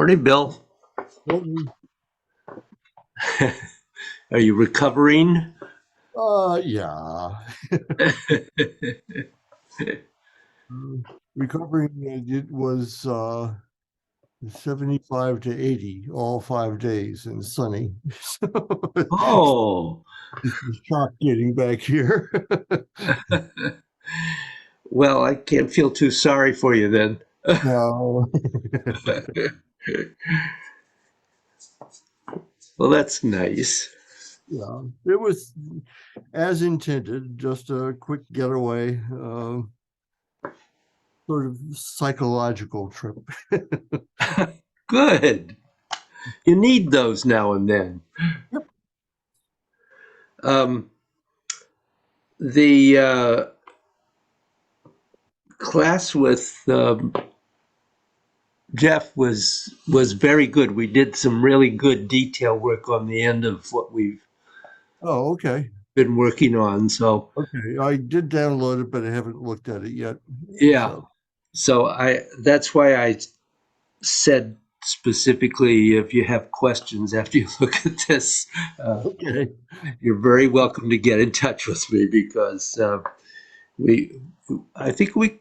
Morning, Bill. Morning. Are you recovering? Yeah. Recovering, it was 75 to 80 all 5 days and sunny. So Oh, it's a shock getting back here. well, I can't feel too sorry for you then. No. Well, that's nice. Yeah, it was as intended, just a quick getaway, sort of psychological trip. Good. You need those now and then. Yep. Um, the class with Jeff was very good. We did some really good detail work on the end of what we've Oh, okay. been working on. So Okay. I did download it, but I haven't looked at it yet. yeah, So, so I that's why I said specifically if you have questions after you look at this, okay. you're very welcome to get in touch with me because we I think we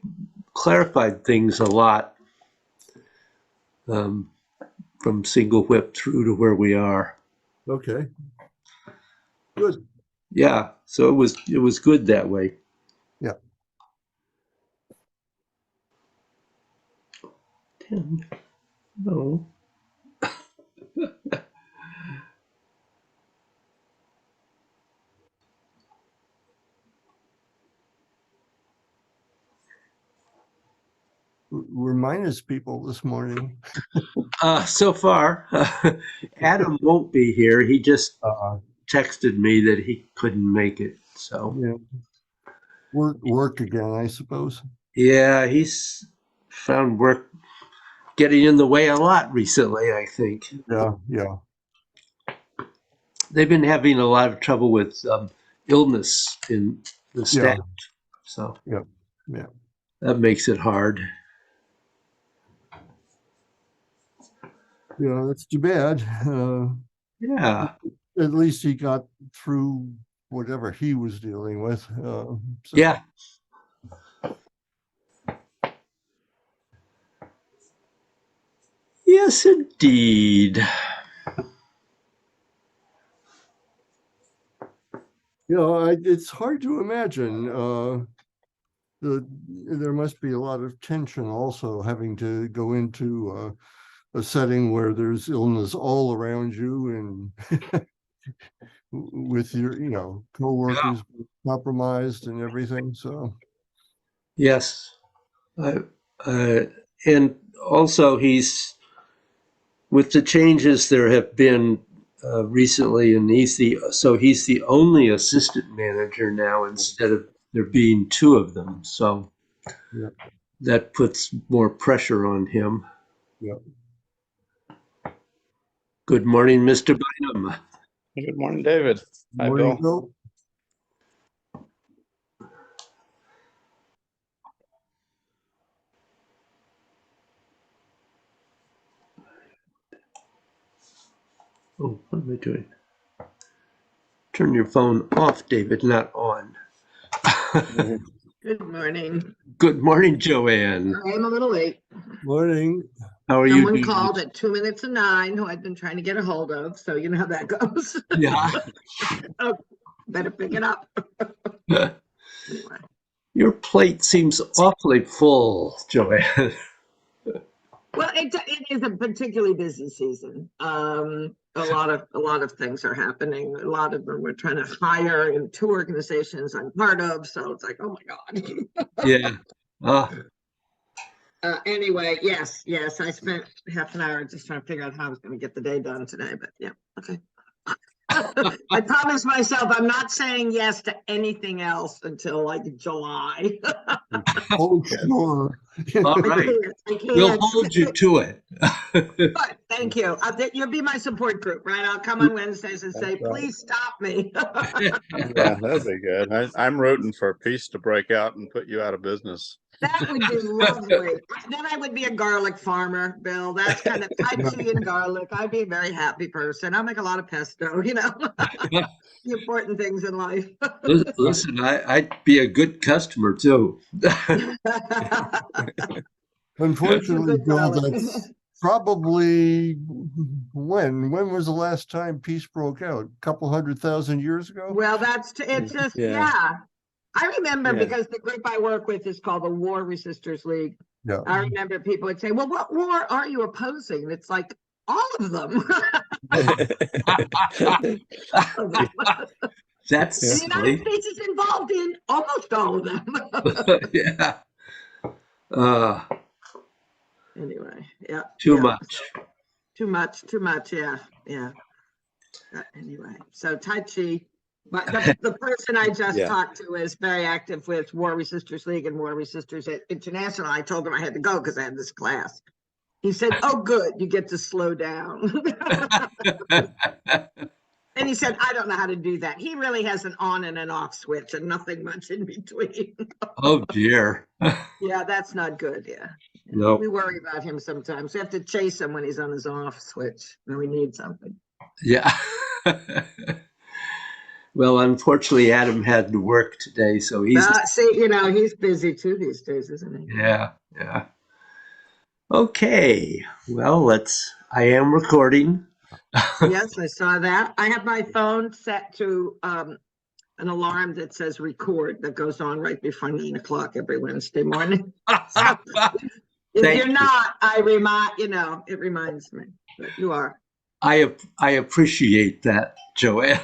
clarified things a lot um, from single whip through to where we are. Okay. Good. Yeah, so it was good that way. Yeah. 10. No. We're minus people this morning. So far, Adam won't be here. He just Uh, texted me that he couldn't make it. So yeah. Work again, I suppose. yeah, he's found work getting in the way a lot recently, I think. Yeah. Yeah. They've been having a lot of trouble with illness in the staff, Yeah. so Yeah. Yeah. that makes it hard. Yeah. That's too bad. Yeah, At least he got through whatever he was dealing with. So, yeah. Yes, indeed. it's hard to imagine. There must be a lot of tension also having to go into a setting where there's illness all around you and with your, Yeah. coworkers compromised and everything. So, Yes. Uh, uh, and also, with the changes there have been recently, and he's the only assistant manager now instead of there being two of them. So yeah, that puts more pressure on him. yeah. Good morning, Mr. Bynum. Good morning, David. Hi, Morning, Bill. Bill. Oh, what am I doing? Turn your phone off, David, not on. Good morning. Good morning, Joanne. I am a little late. Morning. How are you Someone doing? called at 2 minutes of 9 who I'd been trying to get a hold of, so you know how that goes. Yeah. Oh, better pick it up. Anyway. Your plate seems awfully full, Joanne. Well, it is a particularly busy season. A lot of things are happening. A lot of them we're trying to hire in two organizations I'm part of, so it's like, oh my God. Yeah. Anyway, yes, I spent half an hour just trying to figure out how I was going to get the day done today, but yeah, okay. I promised myself I'm not saying yes to anything else until like July. Oh, sure. All right. I can't. We'll hold you to it. Good, thank you. You'll be my support group, right? I'll come on Wednesdays and say, That's right. please stop me. Yeah, that'd be good. I'm rooting for peace to break out and put you out of business. That would be lovely. Then I would be a garlic farmer, Bill. That's kind of Tai Chi and garlic. I'd be a very happy person. I'll make a lot of pesto, the important things in life. Listen, I'd be a good customer too. Unfortunately, Good Bill, garlic. that's probably when was the last time peace broke out? A couple 100,000 years ago? Well, it's just, yeah. I remember Yeah. because the group I work with is called the War Resisters League. Yeah. I remember people would say, well, what war are you opposing? And it's like, all of them. That's The United silly. States is involved in almost all of them. Yeah. Anyway, yeah. Too yeah. much. Too much, yeah. Anyway, so Tai Chi, but the person I just Yeah. talked to is very active with War Resisters League and War Resisters International. I told him I had to go because I had this class. He said, oh, good, you get to slow down. And he said, I don't know how to do that. He really has an on and an off switch and nothing much in between. Oh dear. Yeah, that's not good, yeah. No. We worry about him sometimes. We have to chase him when he's on his off switch when we need something. Yeah. Well, unfortunately, Adam had to work today, so he's See, he's busy too these days, isn't he? yeah. Okay. Well, I am recording. Yes, I saw that. I have my phone set to an alarm that says record that goes on right before 9 o'clock every Wednesday morning. So if Thank you're you. not, I it reminds me that you are. I appreciate that, Joanne.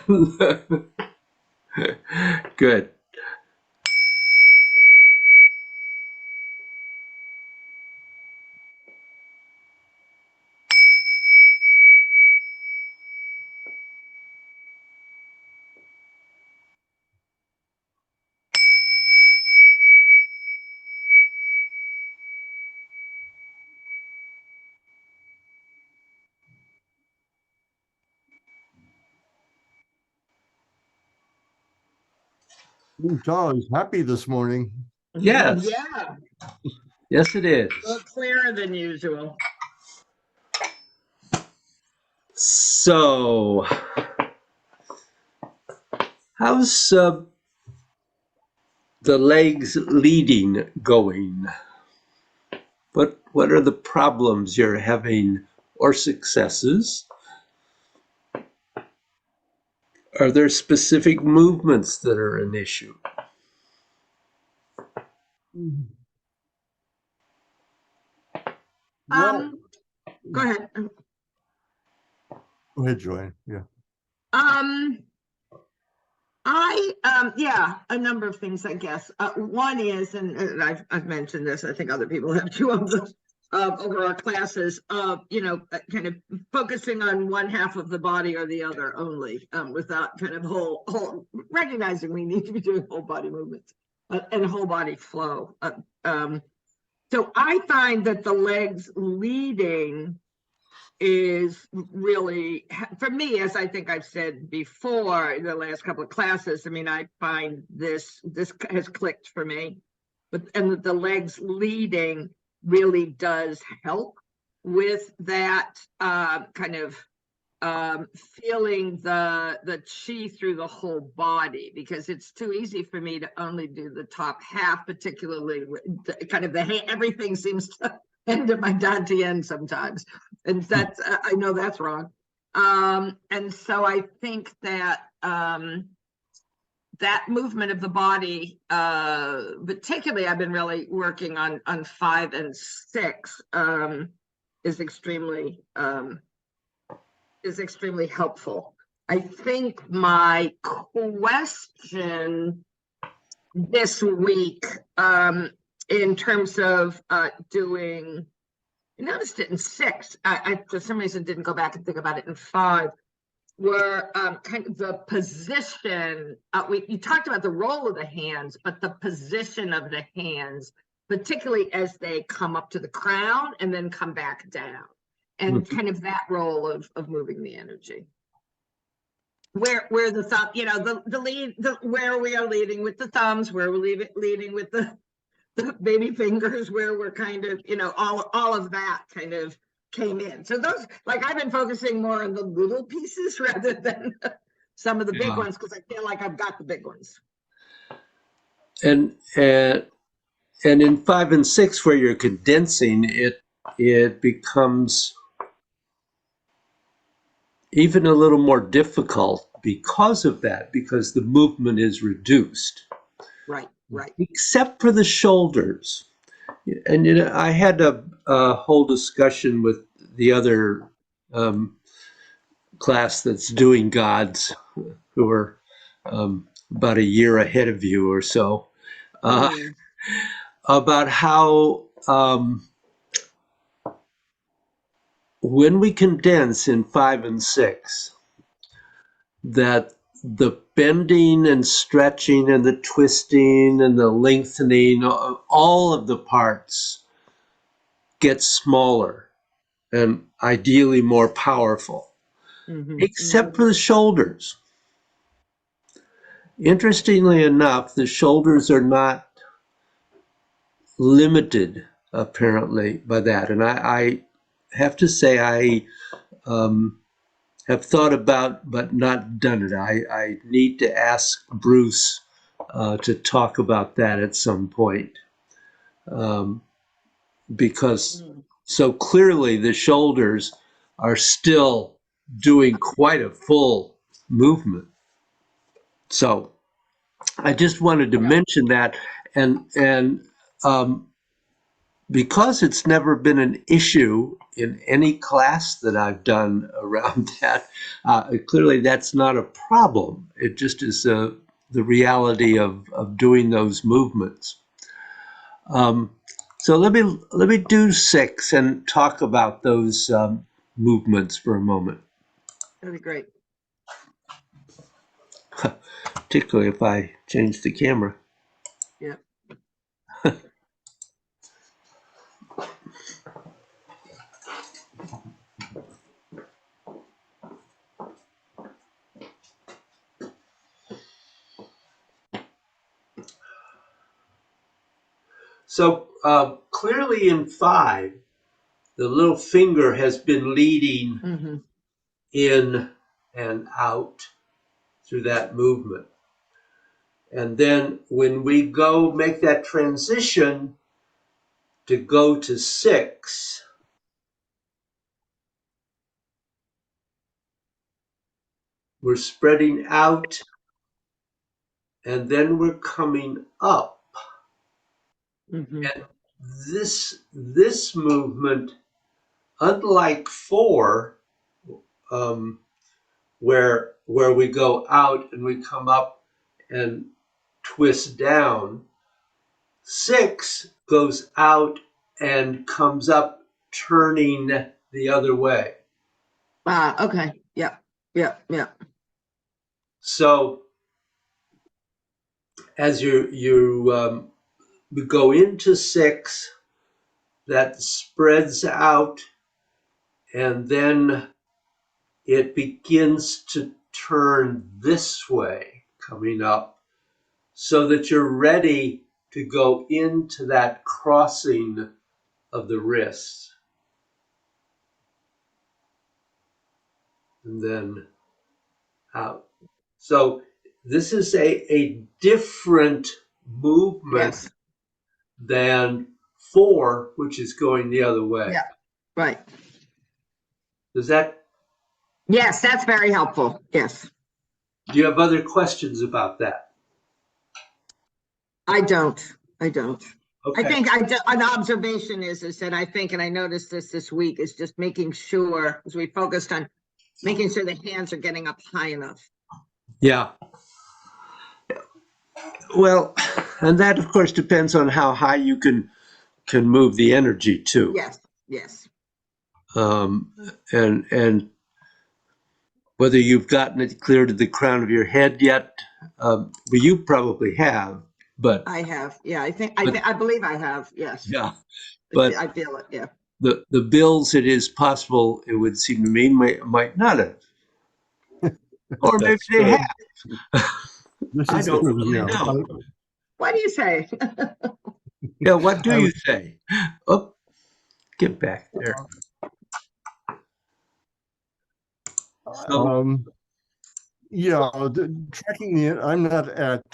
Good. John is happy this morning. Yes. Yeah, Yes, it is. a little clearer than usual. So, how's the legs leading going? What are the problems you're having or successes? Are there specific movements that are an issue? Well, Go ahead. go ahead, Joanne. Yeah. A number of things, I guess. One is, and I've mentioned this, I think other people have too, over our classes, kind of focusing on one half of the body or the other only, without kind of whole recognizing we need to be doing whole body movements and whole body flow. So I find that the legs leading is really, for me, as I think I've said before in the last couple of classes, I mean, I find this has clicked for me, and the legs leading really does help with that kind of feeling the chi through the whole body, because it's too easy for me to only do the top half, particularly with everything seems to end at my dantian sometimes, and that's I know that's wrong. And so I think that that movement of the body, particularly I've been really working on 5 and 6, is extremely helpful. I think my question this week, in terms of doing, I noticed it in 6. I for some reason didn't go back and think about it in 5. Were kind of the position. You talked about the role of the hands, but the position of the hands, particularly as they come up to the crown and then come back down, and kind of that role of moving the energy. Where the thumb, the lead, where we are leading with the thumbs, where we're leading with the the baby fingers where we're kind of, all of that kind of came in. So those, like, I've been focusing more on the little pieces rather than some of the big Yeah. ones, because I feel like I've got the big ones. And in 5 and 6, where you're condensing it, it becomes even a little more difficult because of that, because the movement is reduced, Right. except for the shoulders. And I had a whole discussion with the other class that's doing gods, who are about a year ahead of you or so, about how when we condense in 5 and 6, that the bending and stretching and the twisting and the lengthening, all of the parts get smaller and ideally more powerful, except for the shoulders. Interestingly enough, the shoulders are not limited, apparently, by that. And I have to say, I have thought about but not done it. I need to ask Bruce to talk about that at some point, because so clearly the shoulders are still doing quite a full movement. So I just wanted to mention that, and because it's never been an issue in any class that I've done around that, clearly that's not a problem. It just is the reality of doing those movements. So let me do 6 and talk about those movements for a moment, That'd be great. particularly if I change the camera. Yeah. So clearly in 5, the little finger has been leading in and out through that movement. And then when we go make that transition to go to 6, we're spreading out and then we're coming up. And this movement, unlike 4, where we go out and we come up and twist down, 6 goes out and comes up, turning the other way. Okay. Yeah. So as you go into 6, that spreads out, and then it begins to turn this way, coming up, so that you're ready to go into that crossing of the wrists. And then out. So this is a different movement than 4, which is going the other way. Yeah, right. Does that? Yes, that's very helpful. Yes. Do you have other questions about that? I don't. Okay. I think an observation is that I think, and I noticed this week, is just making sure, as we focused on making sure the hands are getting up high enough. Yeah. Well, and that of course depends on how high you can move the energy too. Yes. And whether you've gotten it clear to the crown of your head yet, well, you probably have, but I have. Yeah, I believe I have. Yes. yeah, but I feel it. Yeah. The bills, it is possible, it would seem to me, might not have, or maybe they have. This I is don't true, really yeah. know. What do you say? Yeah, what do I you would- say? Oh, get back there. So, Yeah, I'm not at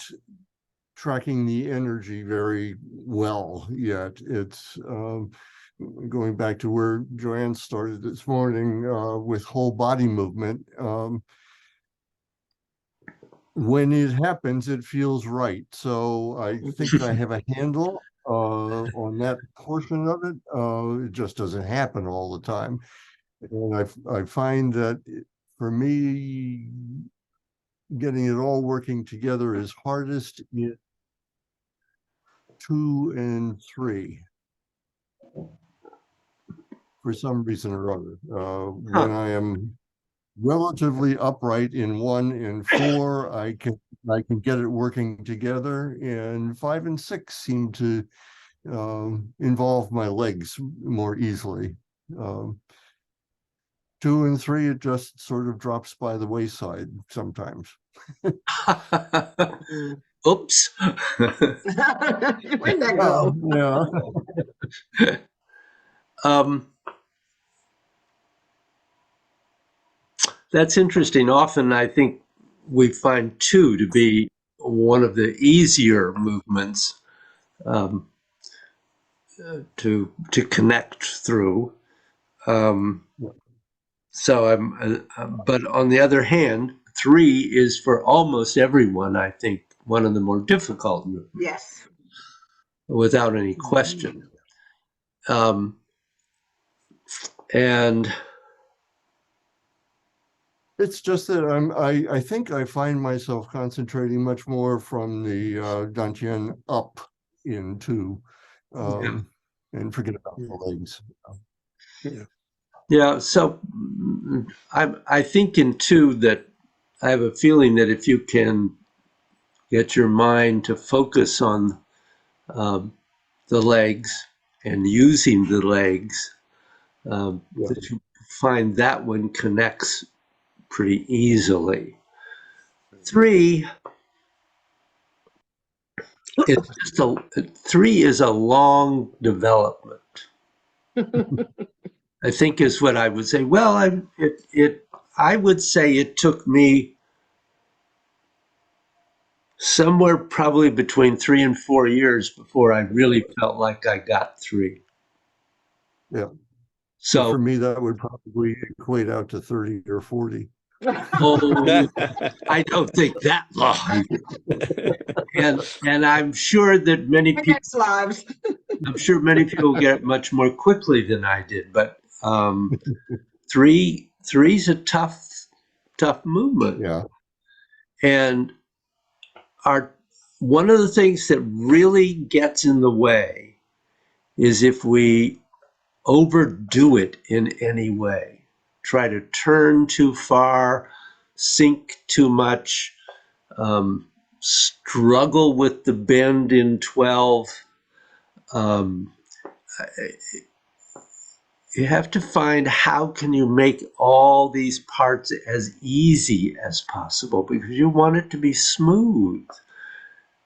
tracking the energy very well yet. It's going back to where Joanne started this morning with whole body movement. When it happens, it feels right. So I think I have a handle on that portion of it. It just doesn't happen all the time. And I find that for me, getting it all working together is hardest in 2 and 3 for some reason or other. When huh. I am relatively upright in 1 and 4, I can get it working together, and 5 and 6 seem to involve my legs more easily. 2 and 3, it just sort of drops by the wayside sometimes. Oops. Where'd that go? Yeah. um, that's interesting. Often I think we find 2 to be one of the easier movements um, to connect through. So but on the other hand, 3 is for almost everyone, I think, one of the more difficult movements, Yes. without any question. And It's just that I think I find myself concentrating much more from the dantian up into and forget about the legs. yeah, so I think in 2 that I have a feeling that if you can get your mind to focus on the legs and using the legs, that you find that one connects pretty easily. 3, it's just 3 is a long development. I think is what I would say. Well, I would say it took me somewhere probably between 3 and 4 years before I really felt like I got 3. Yeah. So, For me, that would probably equate out to 30 or 40. oh, I don't think that long. And I'm sure that many people, Next lives. I'm sure many people get it much more quickly than I did. But three's a tough movement. Yeah. And one of the things that really gets in the way is if we overdo it in any way, try to turn too far, sink too much, struggle with the bend in 12. You have to find how can you make all these parts as easy as possible, because you want it to be smooth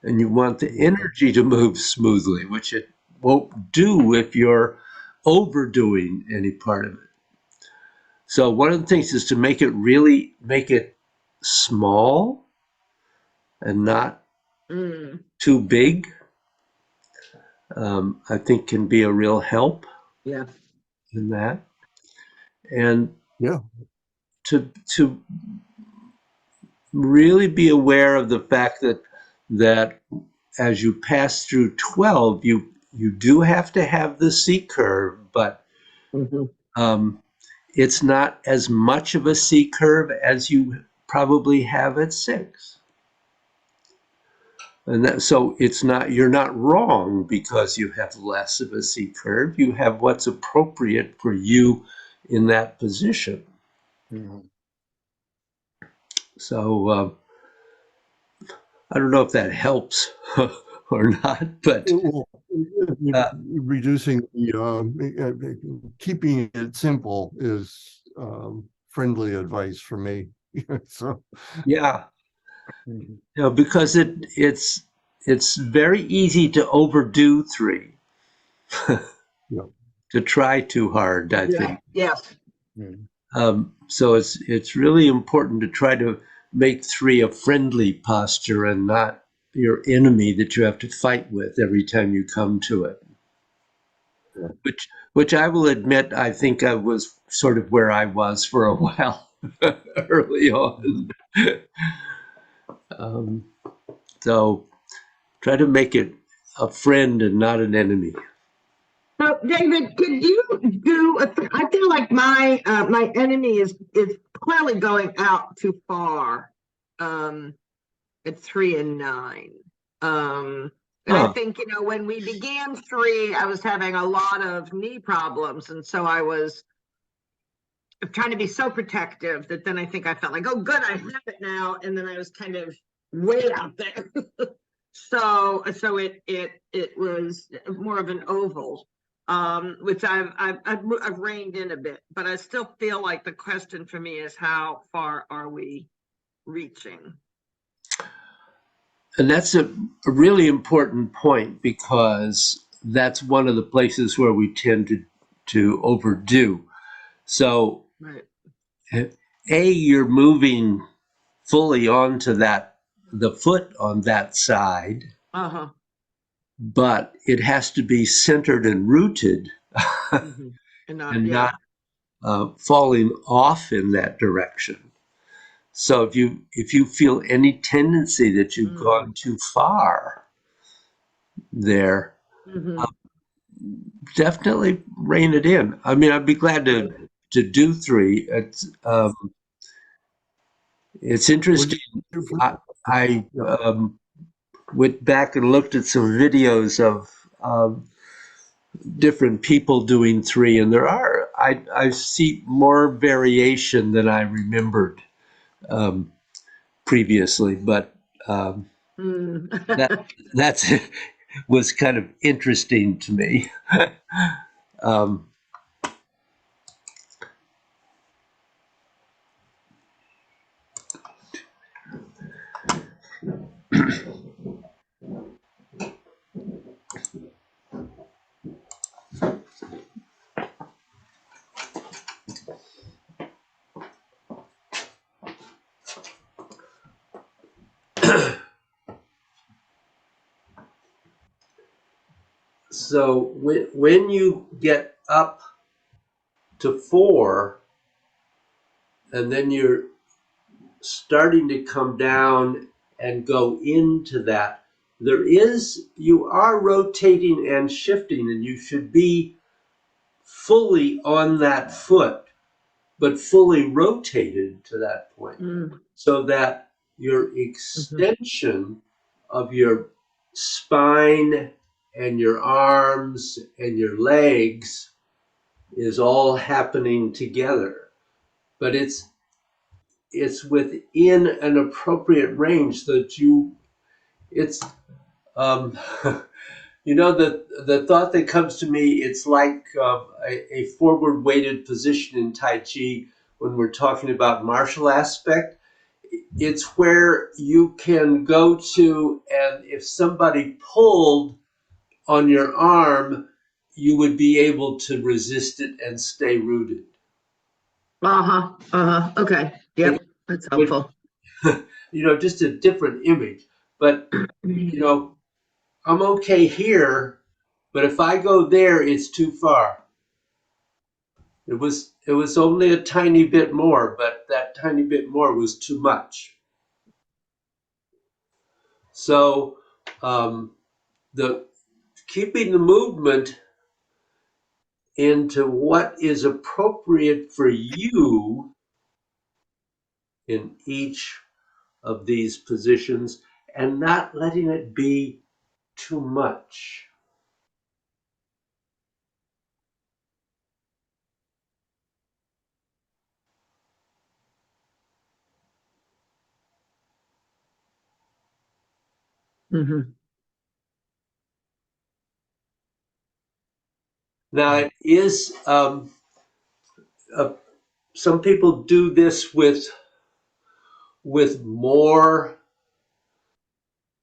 and you want the energy to move smoothly, which it won't do if you're overdoing any part of it. So one of the things is to make it small and not too big. I think can be a real help. Yeah. In that. And yeah, to really be aware of the fact that as you pass through 12, you do have to have the C curve, but it's not as much of a C curve as you probably have at 6. And so you're not wrong because you have less of a C curve. You have what's appropriate for you in that position. Mm-hmm. So I don't know if that helps or not, but reducing keeping it simple is friendly advice for me. So yeah, because it's it's very easy to overdo 3. Yeah. To try too hard, I think. Yes. So it's really important to try to make 3 a friendly posture and not your enemy that you have to fight with every time you come to it. Yeah. Which I will admit, I think I was sort of where I was for a while early on. So try to make it a friend and not an enemy. So, David, could you do I feel like my my enemy is clearly going out too far at 3 and 9. And I think, when we began 3, I was having a lot of knee problems. And so I was trying to be so protective that then I think I felt like, oh, good, I have it now. And then I was kind of way out there. So it was more of an oval, which I've reined in a bit, but I still feel like the question for me is how far are we reaching? And that's a really important point, because that's one of the places where we tend to overdo. So, Right. you're moving fully onto the foot on that side, Uh-huh. but it has to be centered and rooted Mm-hmm. and Yeah. not falling off in that direction. So if you feel any tendency that you've gone too far there, Mm-hmm. definitely rein it in. I mean, I'd be glad to do 3. It's interesting. I went back and looked at some videos of different people doing 3, and I see more variation than I remembered previously, but that's was kind of interesting to me. So when you get up to 4, and then you're starting to come down and go into that, you are rotating and shifting, and you should be fully on that foot, but fully rotated to that point, so that your extension of your spine and your arms and your legs is all happening together. But it's within an appropriate range that it's the thought that comes to me, it's like a forward weighted position in Tai Chi when we're talking about martial aspect. It's where you can go to, and if somebody pulled on your arm, you would be able to resist it and stay rooted. Okay. Yep. That's helpful. Just a different image. But, I'm okay here, but if I go there, it's too far. It was only a tiny bit more, but that tiny bit more was too much. So the keeping the movement into what is appropriate for you in each of these positions, and not letting it be too much. Now it is some people do this with more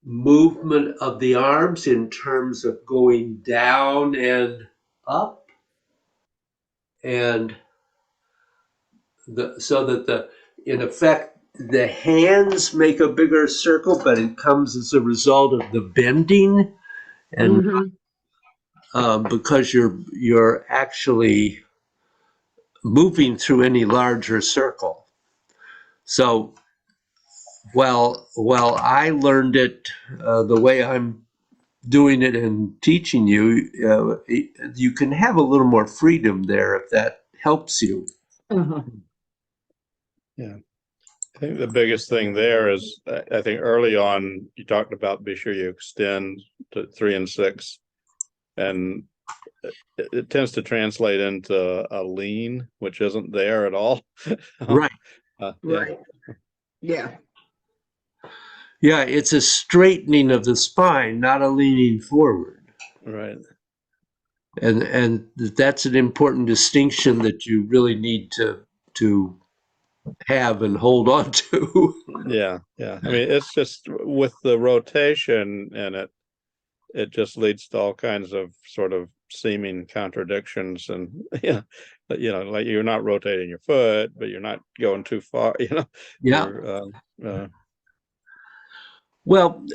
movement of the arms in terms of going down and up, and so that in effect, the hands make a bigger circle, but it comes as a result of the bending, and Mhm. because you're actually moving through any larger circle. So while I learned it the way I'm doing it and teaching you, you can have a little more freedom there if that helps you. Mhm. I think the biggest thing there is, I think early on, you talked about be sure you extend to 3 and 6. And it tends to translate into a lean, which isn't there at all. Right. Yeah. Right. Yeah. Yeah, it's a straightening of the spine, not a leaning forward. Right. And that's an important distinction that you really need to have and hold on to. Yeah. Yeah. I mean, it's just with the rotation and it just leads to all kinds of sort of seeming contradictions and yeah, but like you're not rotating your foot, but you're not going too far, Yeah. you're Well,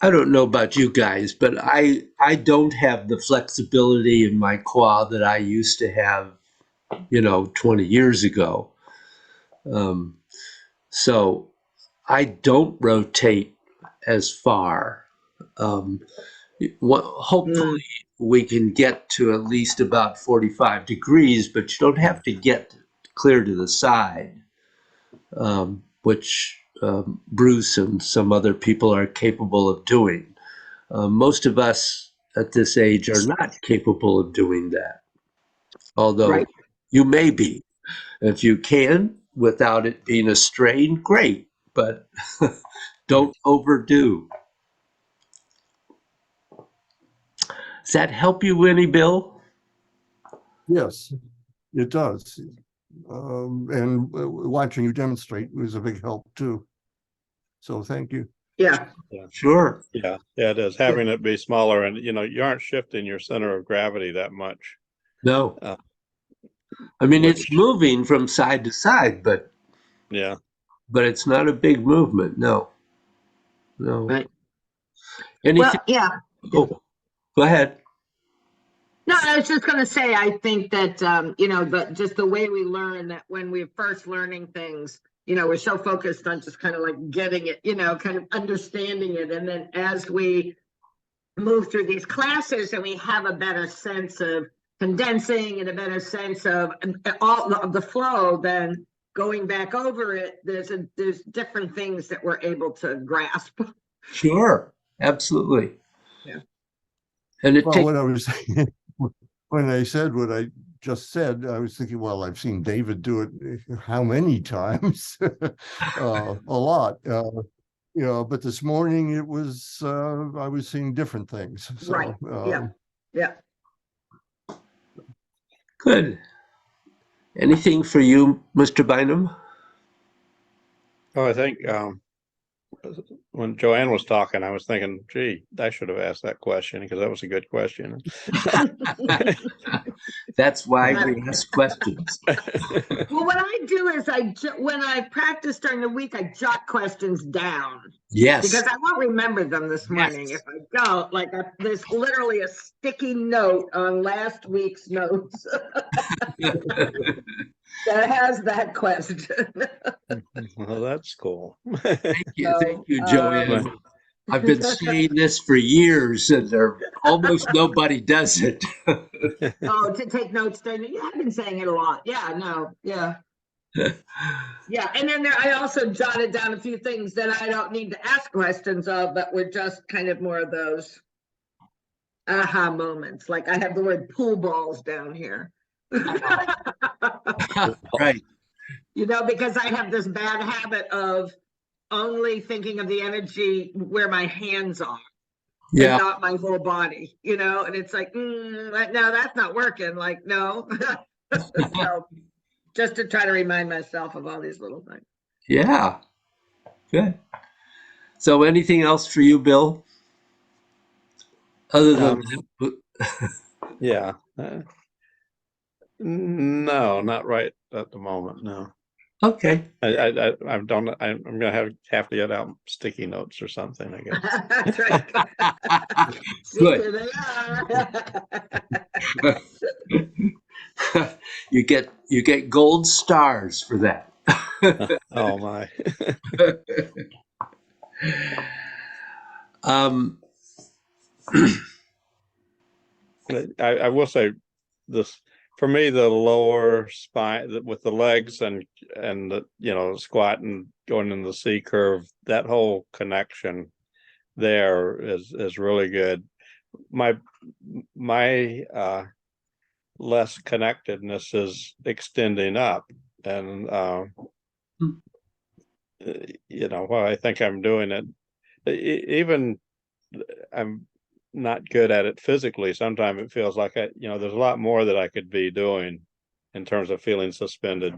I don't know about you guys, but I don't have the flexibility in my quad that I used to have, 20 years ago. So I don't rotate as far. Hopefully we can get to at least about 45 degrees, but you don't have to get clear to the side, which Bruce and some other people are capable of doing. Most of us at this age are not capable of doing that, although Right. you may be. If you can, without it being a strain, great, but don't overdo. Does that help you any, Bill? Yes, it does. And watching you demonstrate was a big help too. So thank you. Yeah. Sure. yeah, it is having it be smaller and you aren't shifting your center of gravity that much. No. Uh, I mean, which- it's moving from side to side, but Yeah. it's not a big movement. No. Right. Anything? Well, yeah. Oh, go ahead. No, I was just going to say, I think that, just the way we learn that when we're first learning things, we're so focused on just kind of like getting it, kind of understanding it. And then as we move through these classes and we have a better sense of condensing and a better sense of all of the flow, then going back over it, there's different things that we're able to grasp. Sure. Absolutely. Yeah. And it Well, takes, what I was when I said what I just said, I was thinking, well, I've seen David do it how many times? A lot. But this morning it was I was seeing different things. So Right. Yeah. Yeah. good. Anything for you, Mr. Bynum? Oh, I think when Joanne was talking, I was thinking, gee, I should have asked that question because that was a good question. That's why we ask questions. Well, what I do is when I practice during the week, I jot questions down Yes. because I won't remember them this morning. Yes. If I don't, there's literally a sticky note on last week's notes that has that question. Well, that's cool. Thank So, you, Joanne. I've been saying this for years, and almost nobody does it. Oh, to take notes during yeah, I've been saying it a lot. Yeah, no, yeah. Yeah, and then I also jotted down a few things that I don't need to ask questions of, but were just kind of more of those aha moments. Like I have the word pool balls down here. Right. Because I have this bad habit of only thinking of the energy where my hands are. Yeah. And not my whole body, and it's like, no, that's not working. Like, no. So just to try to remind myself of all these little things. Yeah. Good. So anything else for you, Bill? Other than Yeah. No, not right at the moment. No. okay. I don't. I'm gonna have to get out sticky notes or something, I guess. That's right. See, Good. here they are. You get gold stars for that. Oh my. Um, I will say this, for me, the lower spine with the legs and the, squat and going in the C curve, that whole connection there is really good. My less connectedness is extending up, and while I think I'm doing it, even I'm not good at it physically. Sometimes it feels like there's a lot more that I could be doing in terms of feeling suspended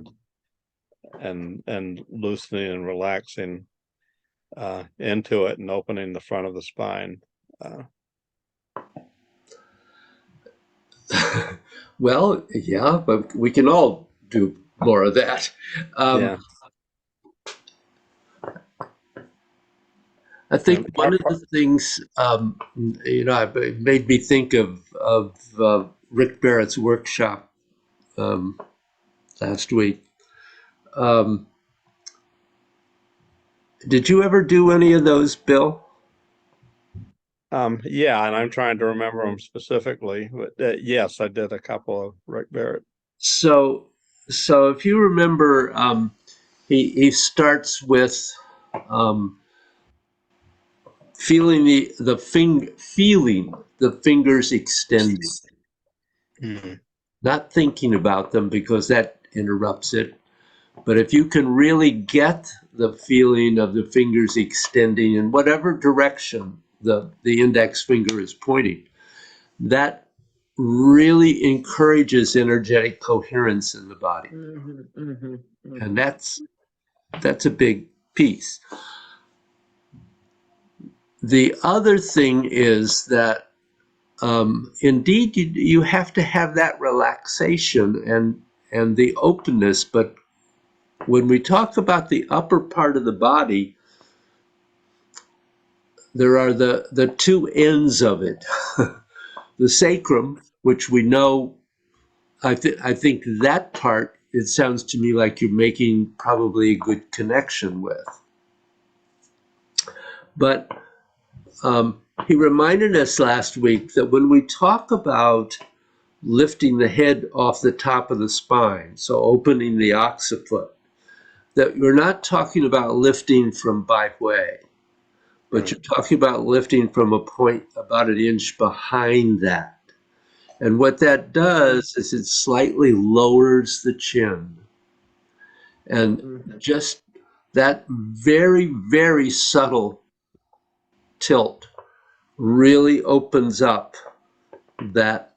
and loosening and relaxing into it and opening the front of the spine. well, yeah, but we can all do more of that. Yeah. I think one of the things, it made me think of Rick Barrett's workshop last week. Did you ever do any of those, Bill? Yeah, and I'm trying to remember them specifically, but yes, I did a couple of Rick Barrett. So if you remember, he starts with feeling feeling the fingers extending, not thinking about them because that interrupts it. But if you can really get the feeling of the fingers extending in whatever direction the index finger is pointing, that really encourages energetic coherence in the body. And that's a big piece. The other thing is that indeed you have to have that relaxation and the openness, but when we talk about the upper part of the body, there are the two ends of it. The sacrum, which we know, I think that part, it sounds to me like you're making probably a good connection with. But he reminded us last week that when we talk about lifting the head off the top of the spine, so opening the occiput, that you're not talking about lifting from Bai Hui, but you're talking about lifting from a point about an inch behind that. And what that does is it slightly lowers the chin. And just that very, very subtle tilt really opens up that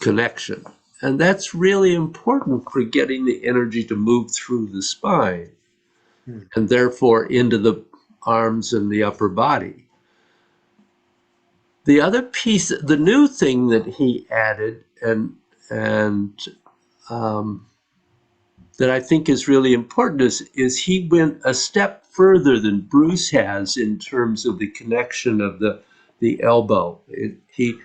connection. And that's really important for getting the energy to move through the spine and therefore into the arms and the upper body. The other piece, the new thing that he added and that I think is really important is he went a step further than Bruce has in terms of the connection of the elbow. He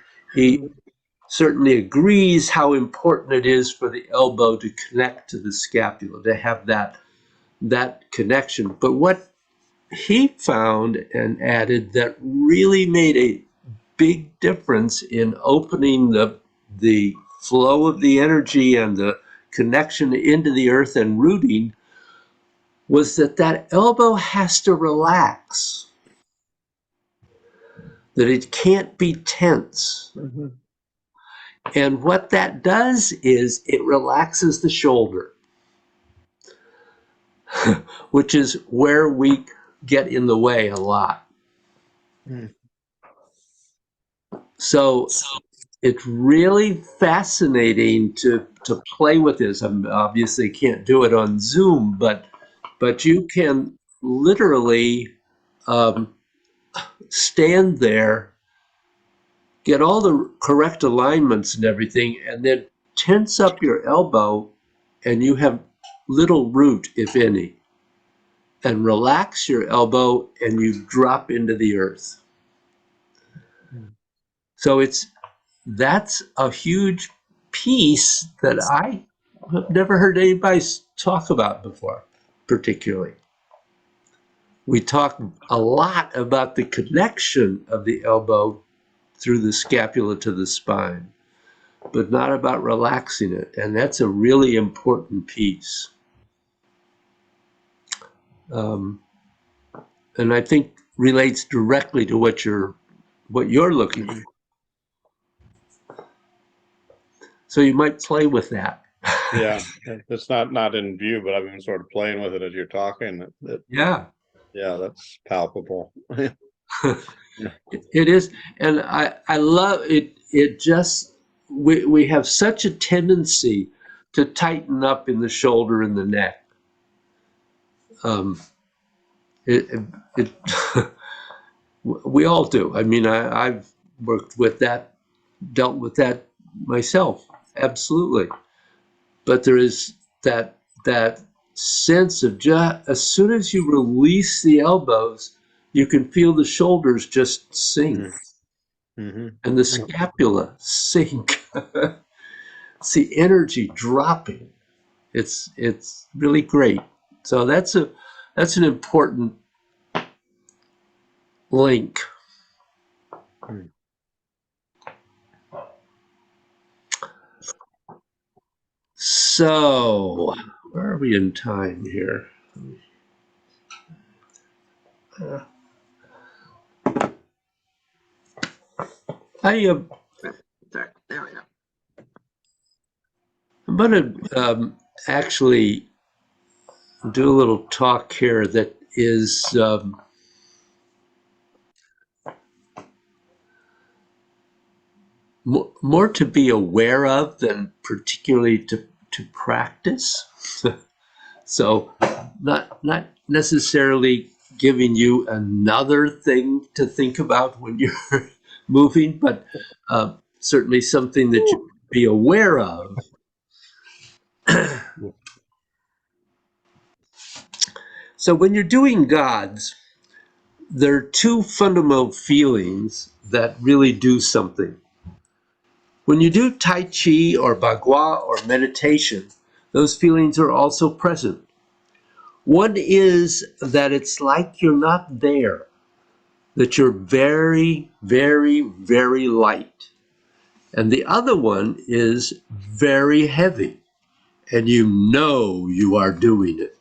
certainly agrees how important it is for the elbow to connect to the scapula, to have that connection. But what he found and added that really made a big difference in opening the flow of the energy and the connection into the earth and rooting was that elbow has to relax, that it can't be tense. And what that does is it relaxes the shoulder, which is where we get in the way a lot. So it's really fascinating to play with this. I obviously can't do it on Zoom, but you can literally stand there, get all the correct alignments and everything, and then tense up your elbow, and you have little root, if any, and relax your elbow, and you drop into the earth. So that's a huge piece that I have never heard anybody talk about before, particularly. We talk a lot about the connection of the elbow through the scapula to the spine, but not about relaxing it. And that's a really important piece. And I think relates directly to what you're looking for. So you might play with that. Yeah, it's not in view, but I've been sort of playing with it as you're talking. Yeah. Yeah, that's palpable. It is, and I love it. It just we have such a tendency to tighten up in the shoulder and the neck. It we all do. I mean, I've worked with that, dealt with that myself, absolutely. But there is that sense of just as soon as you release the elbows, you can feel the shoulders just sink. Mm-hmm. And the scapula sink. It's the energy dropping. It's really great. So that's an important link. So where are we in time here? Sorry, there we go. I'm going to actually do a little talk here that is more to be aware of than particularly to practice. So not necessarily giving you another thing to think about when you're moving, but certainly something that you be aware of. So when you're doing gods, there are two fundamental feelings that really do something. When you do Tai Chi or Bagua or meditation, those feelings are also present. One is that it's like you're not there, that you're very, very, very light. And the other one is very heavy, and you know you are doing it.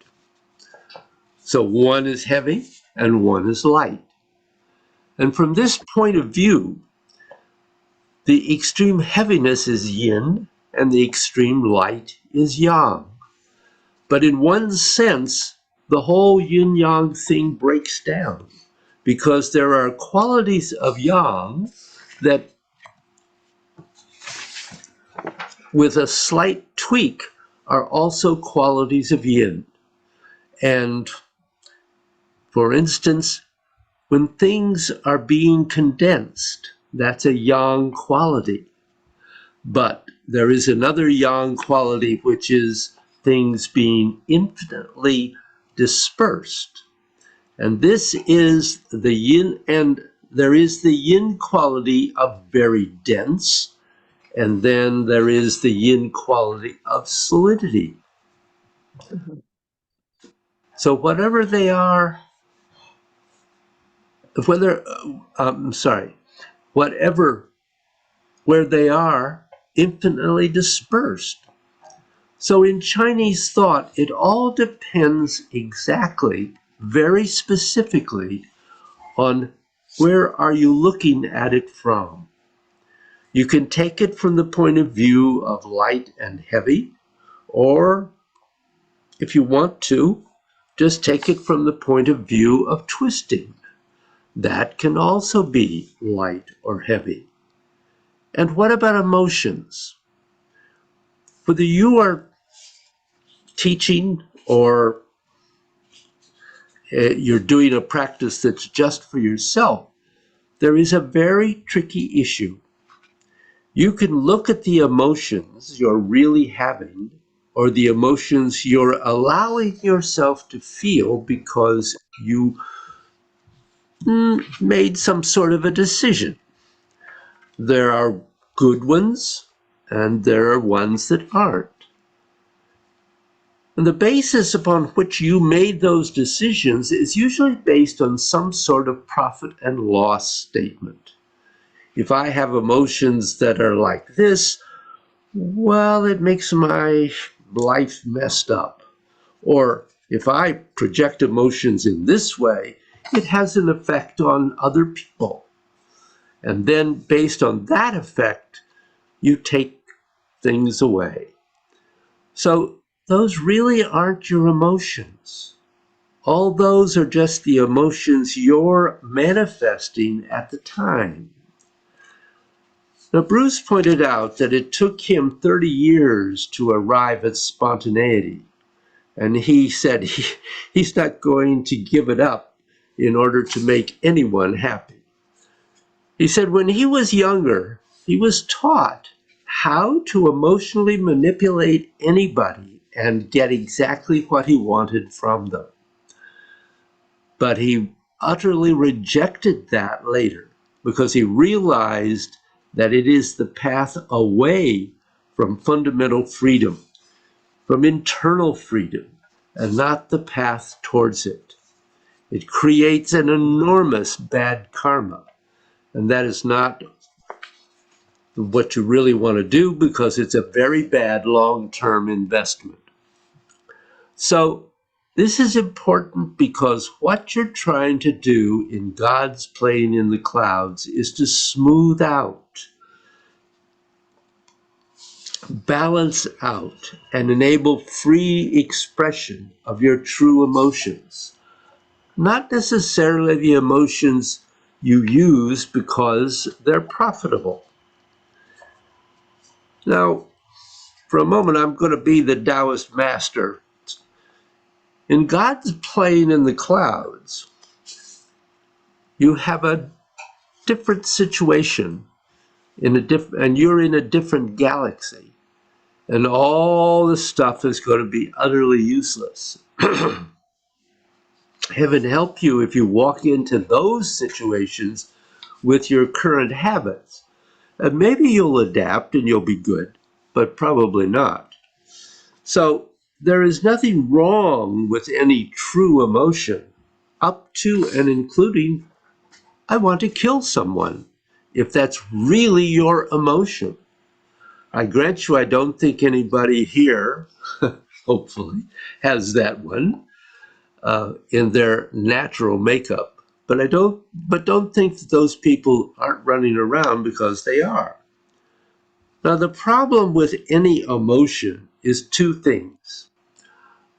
So one is heavy and one is light. And from this point of view, the extreme heaviness is yin and the extreme light is yang. But in one sense, the whole yin-yang thing breaks down because there are qualities of yang that, with a slight tweak, are also qualities of yin. And for instance, when things are being condensed, that's a yang quality. But there is another yang quality, which is things being infinitely dispersed. And this is the yin, and there is the yin quality of very dense, and then there is the yin quality of solidity. So whatever they are, whatever, where they are, infinitely dispersed. So in Chinese thought, it all depends exactly, very specifically, on where are you looking at it from. You can take it from the point of view of light and heavy, or if you want to, just take it from the point of view of twisting. That can also be light or heavy. And what about emotions? Whether you are teaching or you're doing a practice that's just for yourself, there is a very tricky issue. You can look at the emotions you're really having, or the emotions you're allowing yourself to feel because you made some sort of a decision. There are good ones, and there are ones that aren't. And the basis upon which you made those decisions is usually based on some sort of profit and loss statement. If I have emotions that are like this, well, it makes my life messed up. Or if I project emotions in this way, it has an effect on other people. And then based on that effect, you take things away. So those really aren't your emotions. All those are just the emotions you're manifesting at the time. Now, Bruce pointed out that it took him 30 years to arrive at spontaneity. And he said he's not going to give it up in order to make anyone happy. He said when he was younger, he was taught how to emotionally manipulate anybody and get exactly what he wanted from them. But he utterly rejected that later because he realized that it is the path away from fundamental freedom, from internal freedom, and not the path towards it. It creates an enormous bad karma, and that is not what you really want to do because it's a very bad long-term investment. So this is important because what you're trying to do in God's plane in the clouds is to smooth out, balance out, and enable free expression of your true emotions. Not necessarily the emotions you use because they're profitable. Now, for a moment, I'm going to be the Taoist master. In God's plane in the clouds, you have a different situation and you're in a different galaxy, and all the stuff is going to be utterly useless. Heaven help you if you walk into those situations with your current habits. And maybe you'll adapt and you'll be good, but probably not. So there is nothing wrong with any true emotion, up to and including, I want to kill someone, if that's really your emotion. I grant you, I don't think anybody here, hopefully, has that one in their natural makeup. But don't think that those people aren't running around, because they are. Now, the problem with any emotion is two things.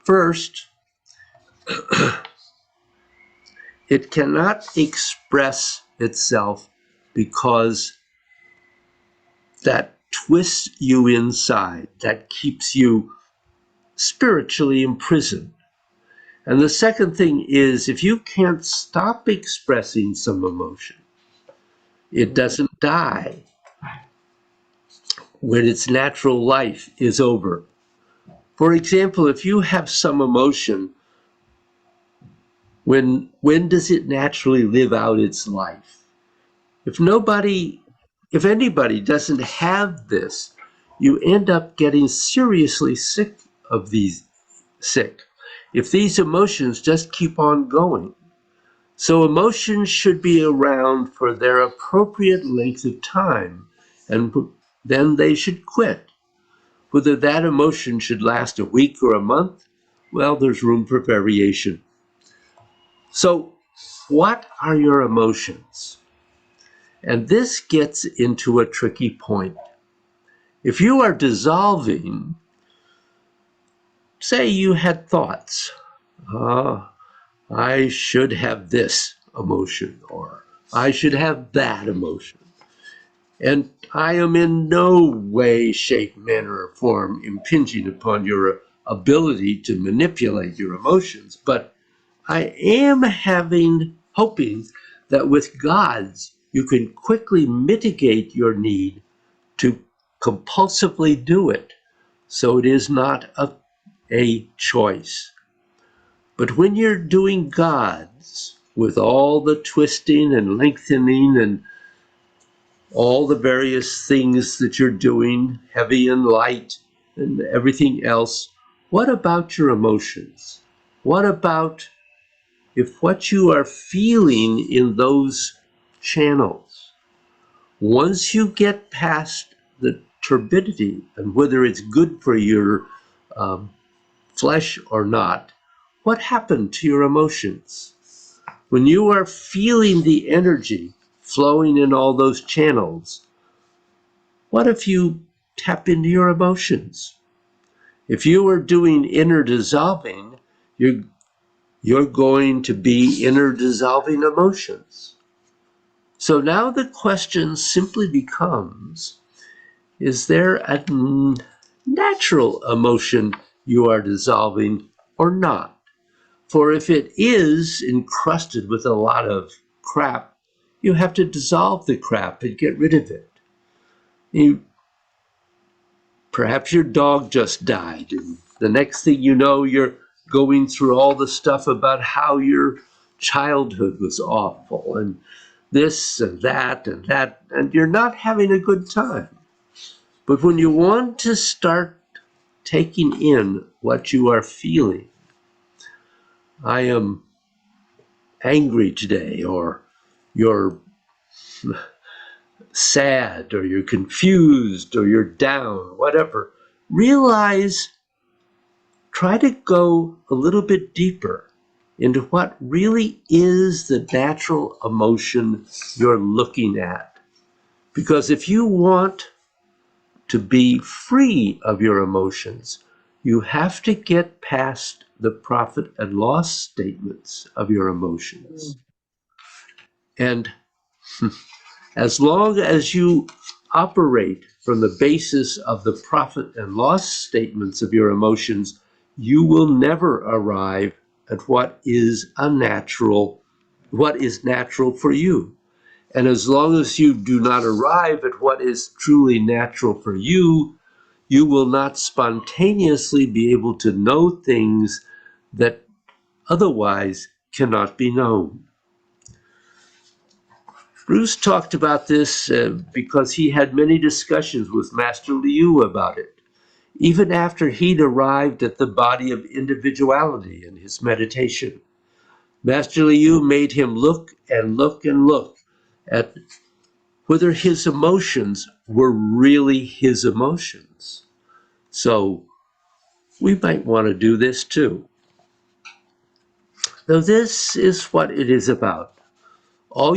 First, it cannot express itself because that twists you inside, that keeps you spiritually imprisoned. And the second thing is, if you can't stop expressing some emotion, it doesn't die when its natural life is over. For example, if you have some emotion, when does it naturally live out its life? If anybody doesn't have this, you end up getting seriously sick. If these emotions just keep on going. So emotions should be around for their appropriate length of time, and then they should quit. Whether that emotion should last a week or a month, well, there's room for variation. So what are your emotions? And this gets into a tricky point. If you are dissolving, say you had thoughts, I should have this emotion, or I should have that emotion. And I am in no way, shape, manner, or form impinging upon your ability to manipulate your emotions, but I am hoping that with God's, you can quickly mitigate your need to compulsively do it, so it is not a choice. But when you're doing God's, with all the twisting and lengthening and all the various things that you're doing, heavy and light and everything else, what about your emotions? What about if what you are feeling in those channels, once you get past the turbidity and whether it's good for your flesh or not, what happened to your emotions? When you are feeling the energy flowing in all those channels, what if you tap into your emotions? If you are doing inner dissolving, you're going to be inner dissolving emotions. So now the question simply becomes, is there a natural emotion you are dissolving or not? For if it is encrusted with a lot of crap, you have to dissolve the crap and get rid of it. Perhaps your dog just died, and the next thing you know, you're going through all the stuff about how your childhood was awful, and this and that, and you're not having a good time. But when you want to start taking in what you are feeling, I am angry today, or you're sad, or you're confused, or you're down, whatever, realize, try to go a little bit deeper into what really is the natural emotion you're looking at. Because if you want to be free of your emotions, you have to get past the profit and loss statements of your emotions. And as long as you operate from the basis of the profit and loss statements of your emotions, you will never arrive at what is natural for you. And as long as you do not arrive at what is truly natural for you, you will not spontaneously be able to know things that otherwise cannot be known. Bruce talked about this because he had many discussions with Master Liu about it, even after he'd arrived at the body of individuality in his meditation. Master Liu made him look and look and look at whether his emotions were really his emotions. So we might want to do this too. Now this is what it is about. All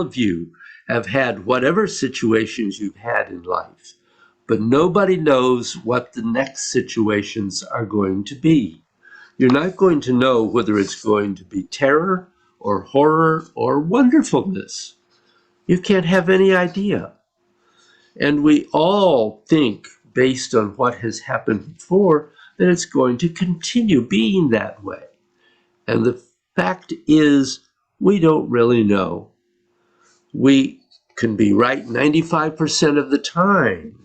of you have had whatever situations you've had in life, but nobody knows what the next situations are going to be. You're not going to know whether it's going to be terror or horror or wonderfulness. You can't have any idea. And we all think, based on what has happened before, that it's going to continue being that way. And the fact is, we don't really know. We can be right 95% of the time,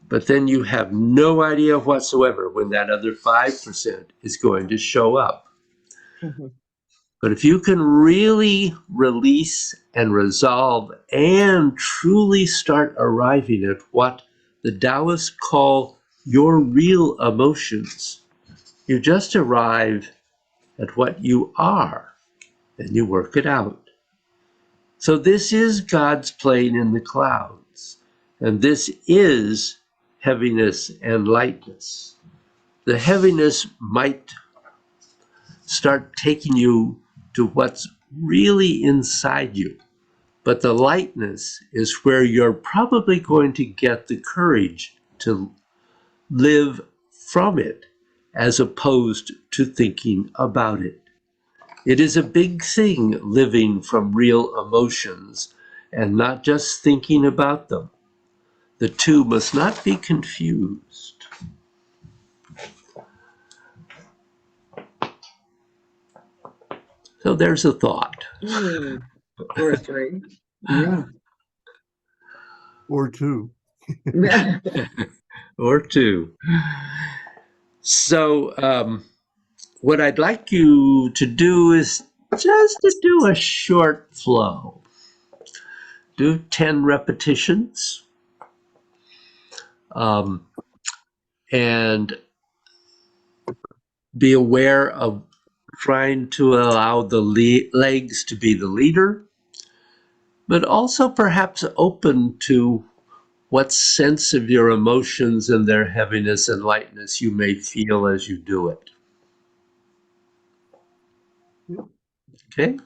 but then you have no idea whatsoever when that other 5% is going to show up. But if you can really release and resolve and truly start arriving at what the Taoists call your real emotions, you just arrive at what you are, and you work it out. So this is God's plane in the clouds, and this is heaviness and lightness. The heaviness might start taking you to what's really inside you, but the lightness is where you're probably going to get the courage to live from it as opposed to thinking about it. It is a big thing living from real emotions and not just thinking about them. The two must not be confused. So there's a thought. Or three. Yeah. Or two. Or two. So what I'd like you to do is just to do a short flow. Do 10 repetitions. And be aware of trying to allow the legs to be the leader, but also perhaps open to what sense of your emotions and their heaviness and lightness you may feel as you do it. Okay?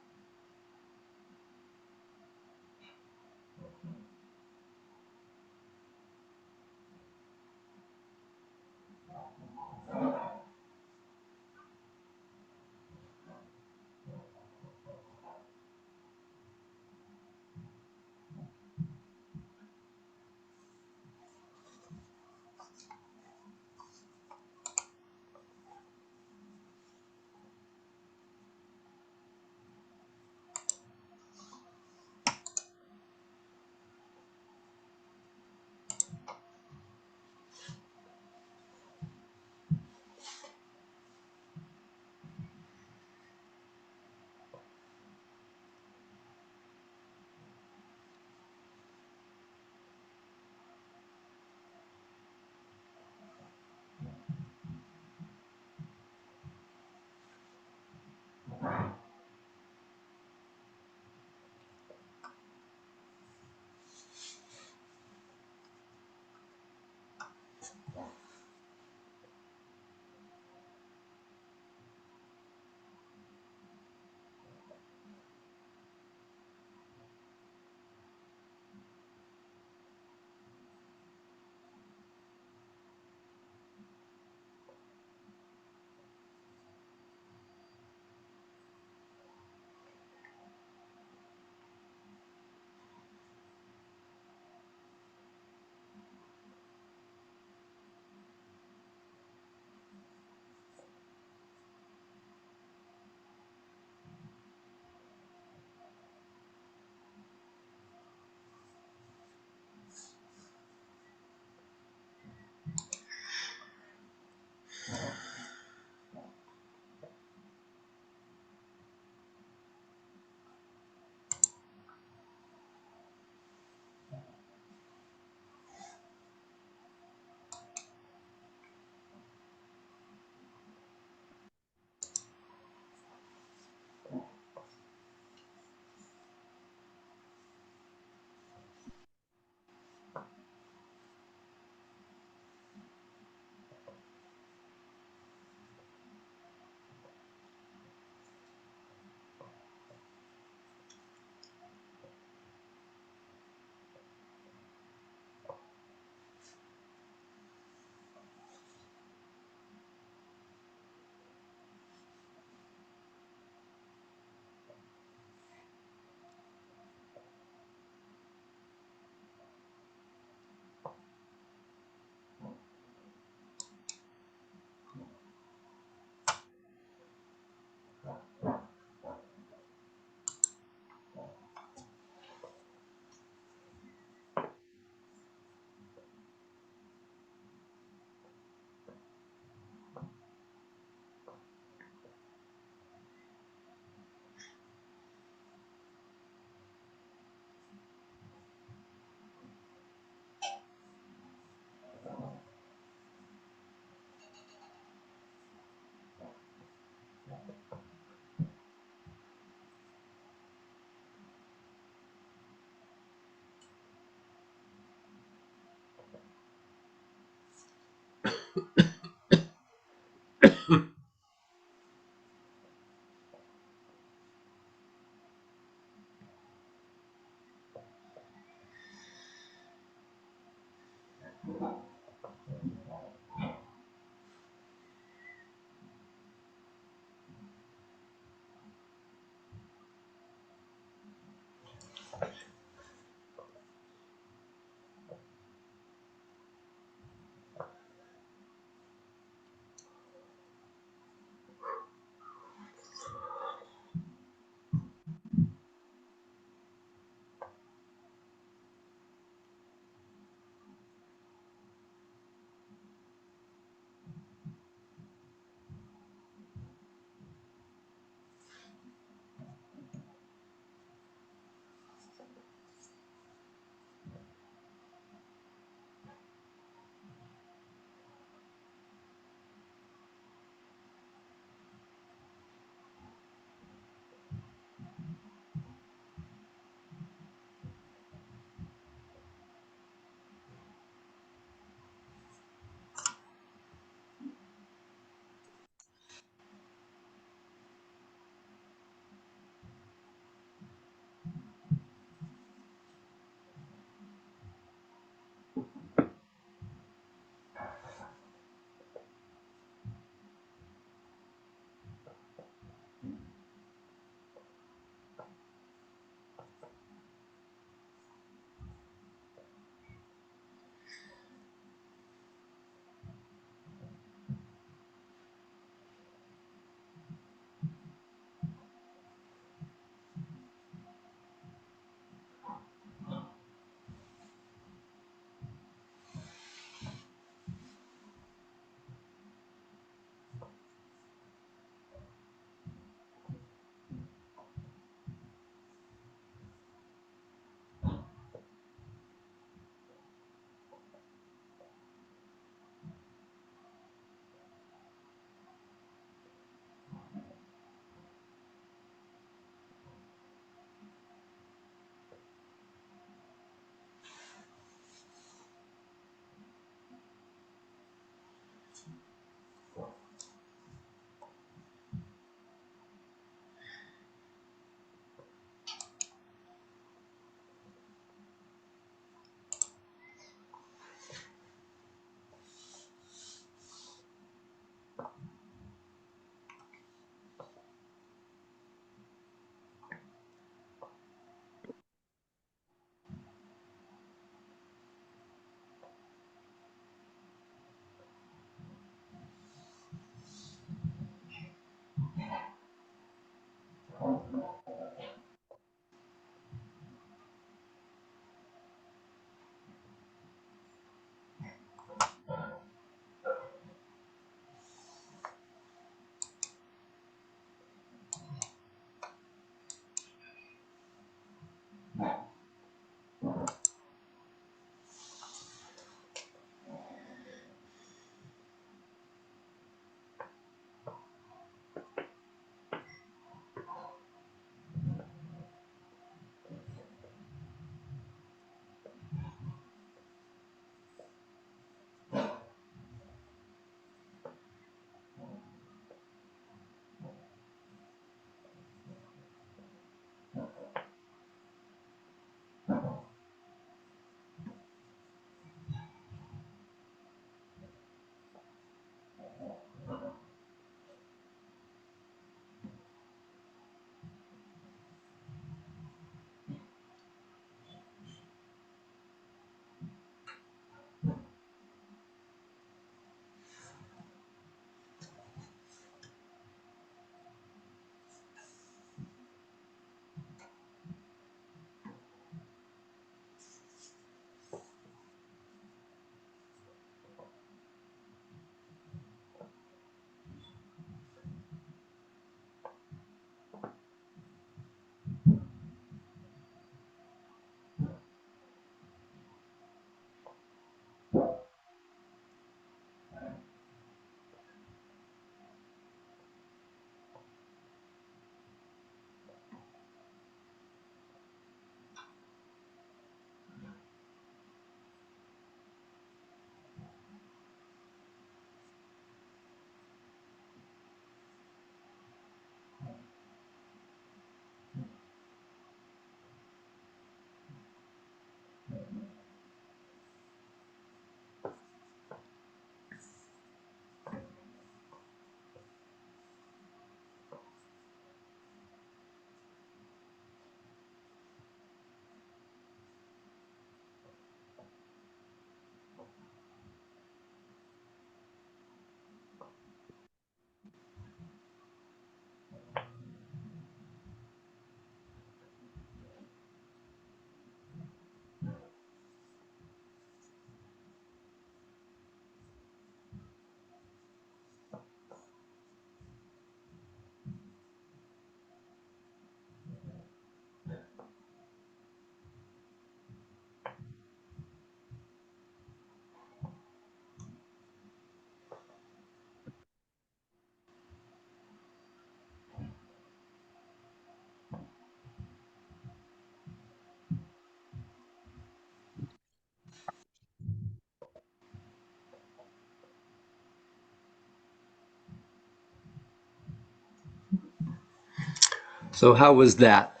So how was that?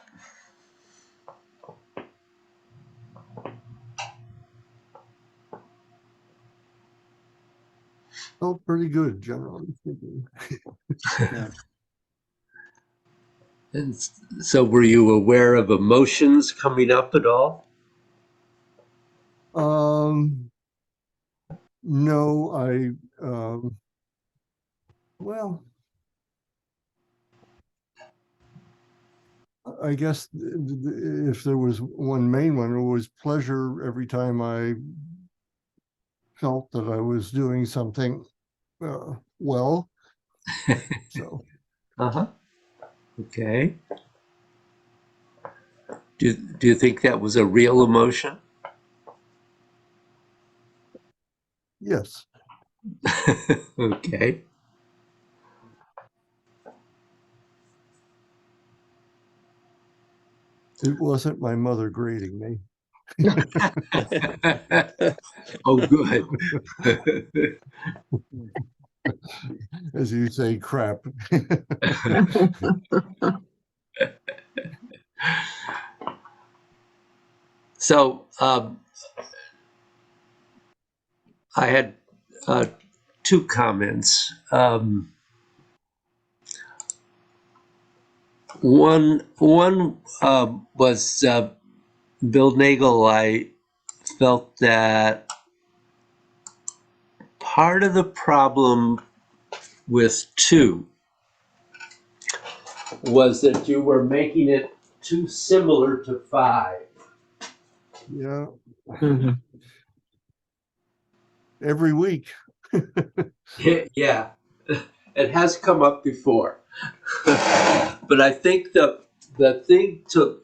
Felt pretty good, generally speaking. Yeah. And so were you aware of emotions coming up at all? No, well, I guess if there was one main one, it was pleasure every time I felt that I was doing something well. So Uh-huh. Okay. Do you think that was a real emotion? yes, Okay. it wasn't my mother grading me, Oh, good. as you say, crap. So I had two comments. One was Bill Nagel. I felt that part of the problem with 2 was that you were making it too similar to 5. Yeah, Mhm. every week. Yeah, it has come up before. But I think the thing to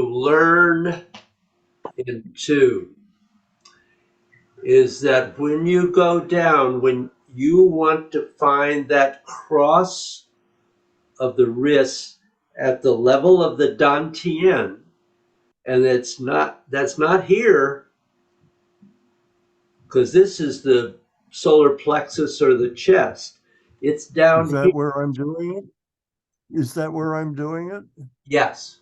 learn in 2 is that when you go down, when you want to find that cross of the wrist at the level of the dantian, and that's not here, because this is the solar plexus or the chest. It's Is down here. that where I'm doing it? Is that where I'm doing it? Yes.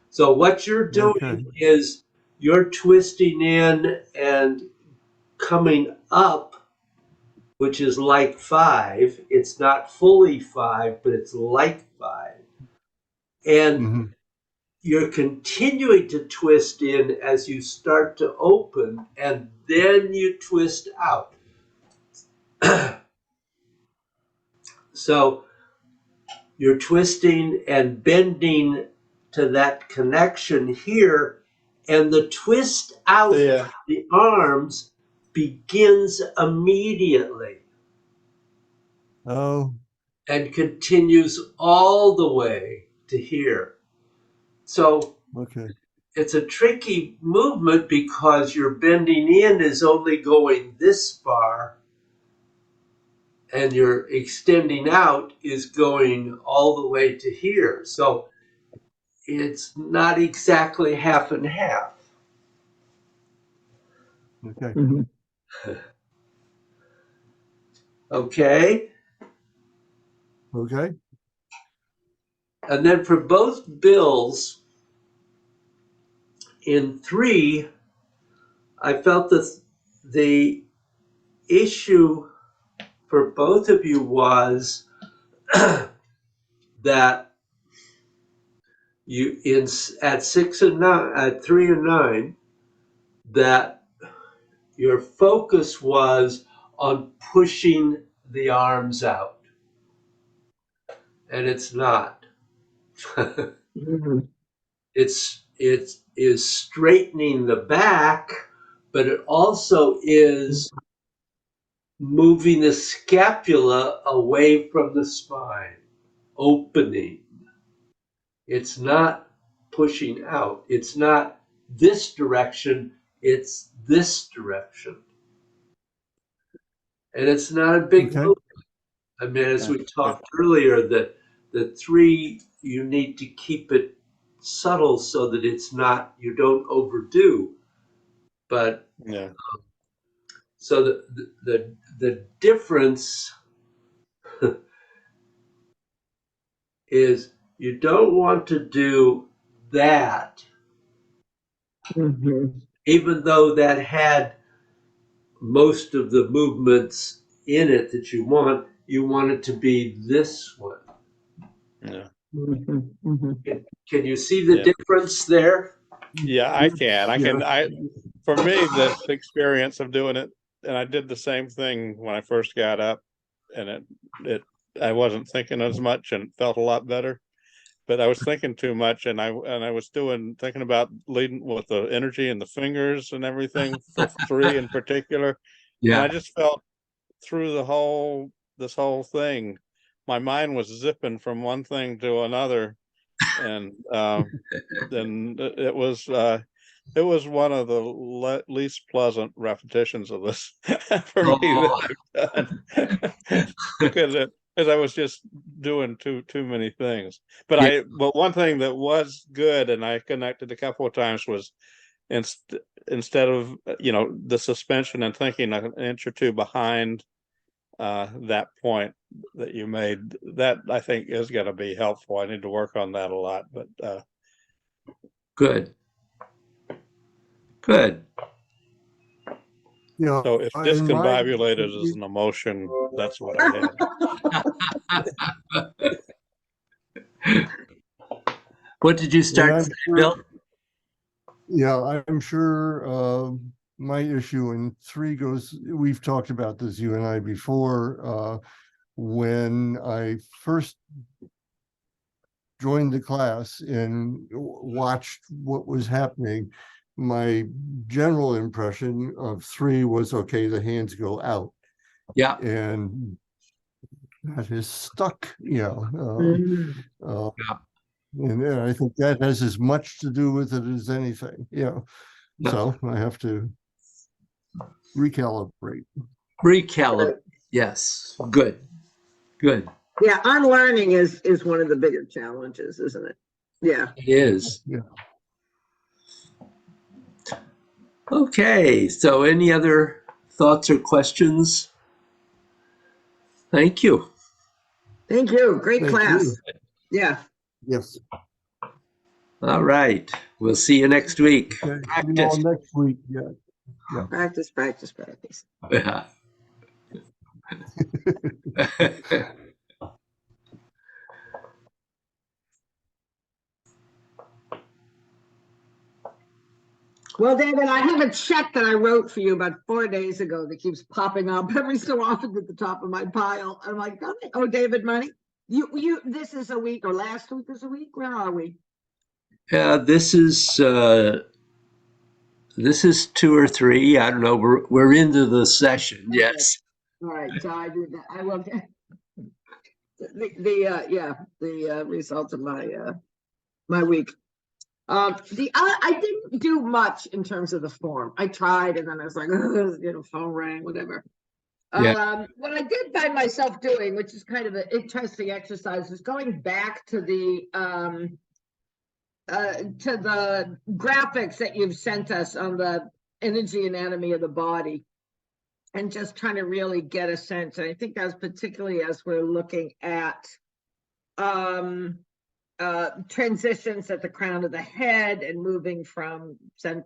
So what you're Okay. doing is you're twisting in and coming up, which is like 5. It's not fully 5, but it's like 5. And Mhm. you're continuing to twist in as you start to open, and then you twist out. So you're twisting and bending to that connection here, and the twist out Yeah. of the arms begins immediately Oh, and continues all the way to here. So okay. it's a tricky movement because your bending in is only going this far, and your extending out is going all the way to here. So it's not exactly half and half. Okay. Mhm. Okay. Okay. And then for both bills in 3, I felt that the issue for both of you was that you in at 6 and 9, at 3 and 9, that your focus was on pushing the arms out, and it's not. Mhm. It is straightening the back, but it also is moving the scapula away from the spine, opening. It's not pushing out. It's not this direction, it's this direction. And it's not a big Okay. move. I mean, as Yeah. we talked earlier, that the 3, you need to keep it subtle so that it's not, you don't overdo. But Yeah. so the difference is you don't want to do that, Mhm. even though that had most of the movements in it that you want it to be this one. Yeah. Mhm. Mhm. Can you see the Yeah. difference there? Yeah, I can. Yeah. For me, this experience of doing it, and I did the same thing when I first got up, and I wasn't thinking as much and felt a lot better. But I was thinking too much, and I was thinking about leading with the energy and the fingers and everything for 3 in particular. And I just felt through this whole thing, my mind was zipping from one thing to another, and then it was one of the least pleasant repetitions of this for me Oh. that I've done because I was just doing too many things. But Yeah. but one thing that was good, and I connected a couple of times, was instead of the suspension and thinking an inch or two behind that point that you made, that I think is going to be helpful. I need to work on that a lot, but Good. Good. Yeah. so if In my, discombobulated is an emotion, that's what I had. What did you and start I'm saying, Bill? sure, yeah, I'm sure my issue in 3 goes, we've talked about this, you and I, before. When I first joined the class and watched what was happening, my general impression of 3 was, okay, the hands go out. Yeah. And that is stuck, Mhm. Yeah. and I think that has as much to do with it as anything, Yeah. So I have to recalibrate. Recalibrate. Yes. Good. Good. Yeah, unlearning is one of the bigger challenges, isn't it? Yeah. It is. Yeah. Okay. So any other thoughts or questions? Thank you. Thank you. Great Thank class. you. Yeah. Yes. All right. We'll see you next week. Okay. See you all Practice. next week. Yeah. Practice, practice, practice. Yeah. Well, David, I have a check that I wrote for you about 4 days ago that keeps popping up every so often at the top of my pile. I'm like, oh, David, money. This is a week, or last week is a week. Where are we? Yeah, this is 2 or 3. I don't know. We're into the session. Okay. Yes. All right, so I do that. I will get the results of my week. I didn't do much in terms of the form. I tried, and then I was like, phone rang, whatever. Yeah. What I did find myself doing, which is kind of an interesting exercise, is going back to the graphics that you've sent us on the energy anatomy of the body, and just trying to really get a sense. And I think that's particularly as we're looking at transitions at the crown of the head and moving from side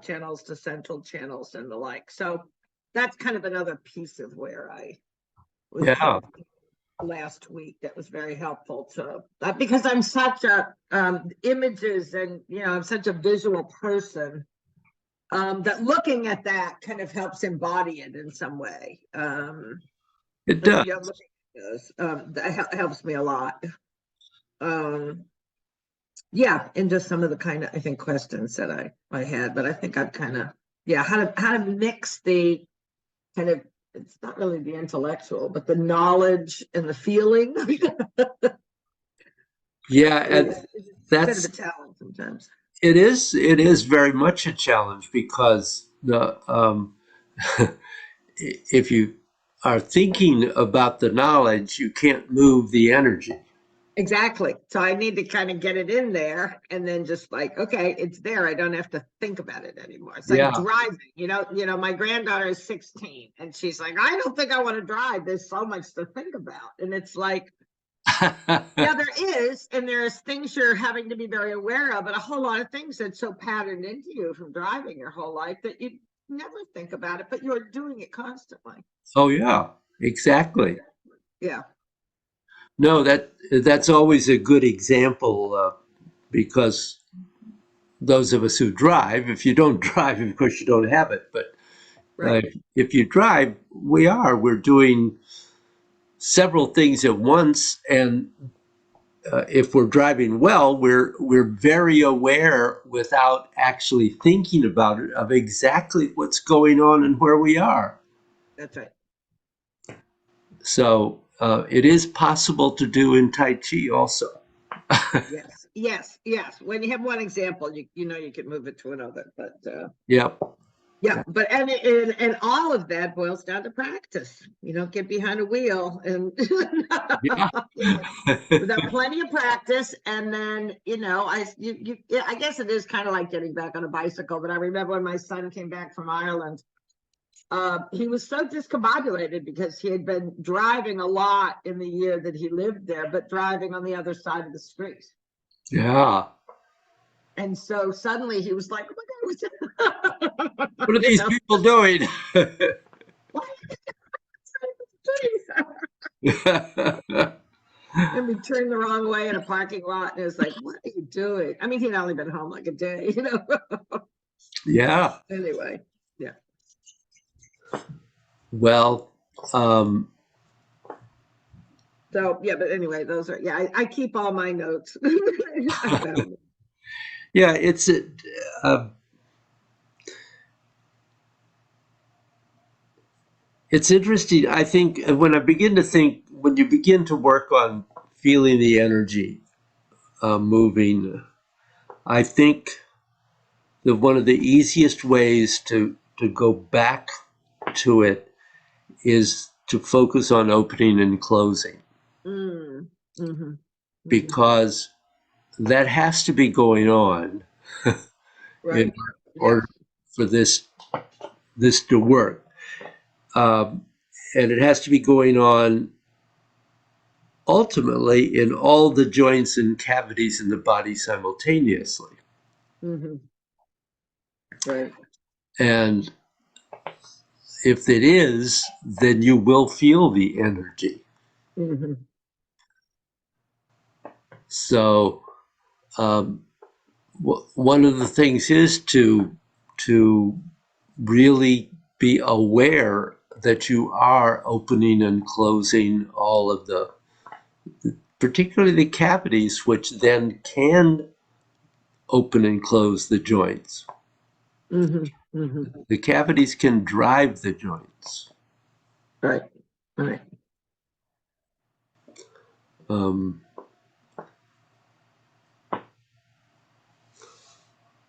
channels to central channels and the like. So that's kind of another piece of where I was last week. That was very helpful to because I'm such a images, and I'm such a visual person, that looking at that kind of helps embody it in some way. It does. That helps me a lot. And just some of the kind of, I think, questions that I had, but I think I've kind of, how to mix the kind of, it's not really the intellectual, but the knowledge and the feeling. Yeah, and it's that's kind of a challenge sometimes. it is very much a challenge because the if you are thinking about the knowledge, you can't move the energy. Exactly. So I need to kind of get it in there, and then just like, okay, it's there. I don't have to think about it anymore. It's like driving, my granddaughter is 16 and she's like, I don't think I want to drive. There's so much to think about. And it's like, Yeah, there is, and there's things you're having to be very aware of, but a whole lot of things that's so patterned into you from driving your whole life that you never think about it, but you're doing it constantly. Oh, yeah, exactly. Yeah. No, that's always a good example because those of us who drive, if you don't drive, of course, you don't have it. But Right. if you drive, we're doing several things at once, and if we're driving well, we're very aware without actually thinking about it of exactly what's going on and where we are. That's right. So it is possible to do in Tai Chi also. Yes, yes, yes. When you have one example, you know you can move it to another. But Yep. yeah, but and all of that boils down to practice. You don't get behind a wheel and Yeah. without plenty of practice. And then I guess it is kind of like getting back on a bicycle. But I remember when my son came back from Ireland. He was so discombobulated because he had been driving a lot in the year that he lived there, but driving on the other side of the street. Yeah. And so suddenly he was like, oh my God, What are these people doing? And we turned the wrong way in a parking lot. And it was like, what are you doing? I mean, he'd only been home like a day, Yeah. Anyway, yeah. Well, So, yeah, but anyway, those are, yeah, I keep all my notes. yeah, it's interesting. I think when you begin to work on feeling the energy moving, I think that one of the easiest ways to go back to it is to focus on opening and closing, because that has to be going on Right. in order for this to work. And it has to be going on ultimately in all the joints and cavities in the body simultaneously. Right. And if it is, then you will feel the energy. So one of the things is to really be aware that you are opening and closing all of particularly the cavities, which then can open and close the joints. The cavities can drive the joints. Right. Right.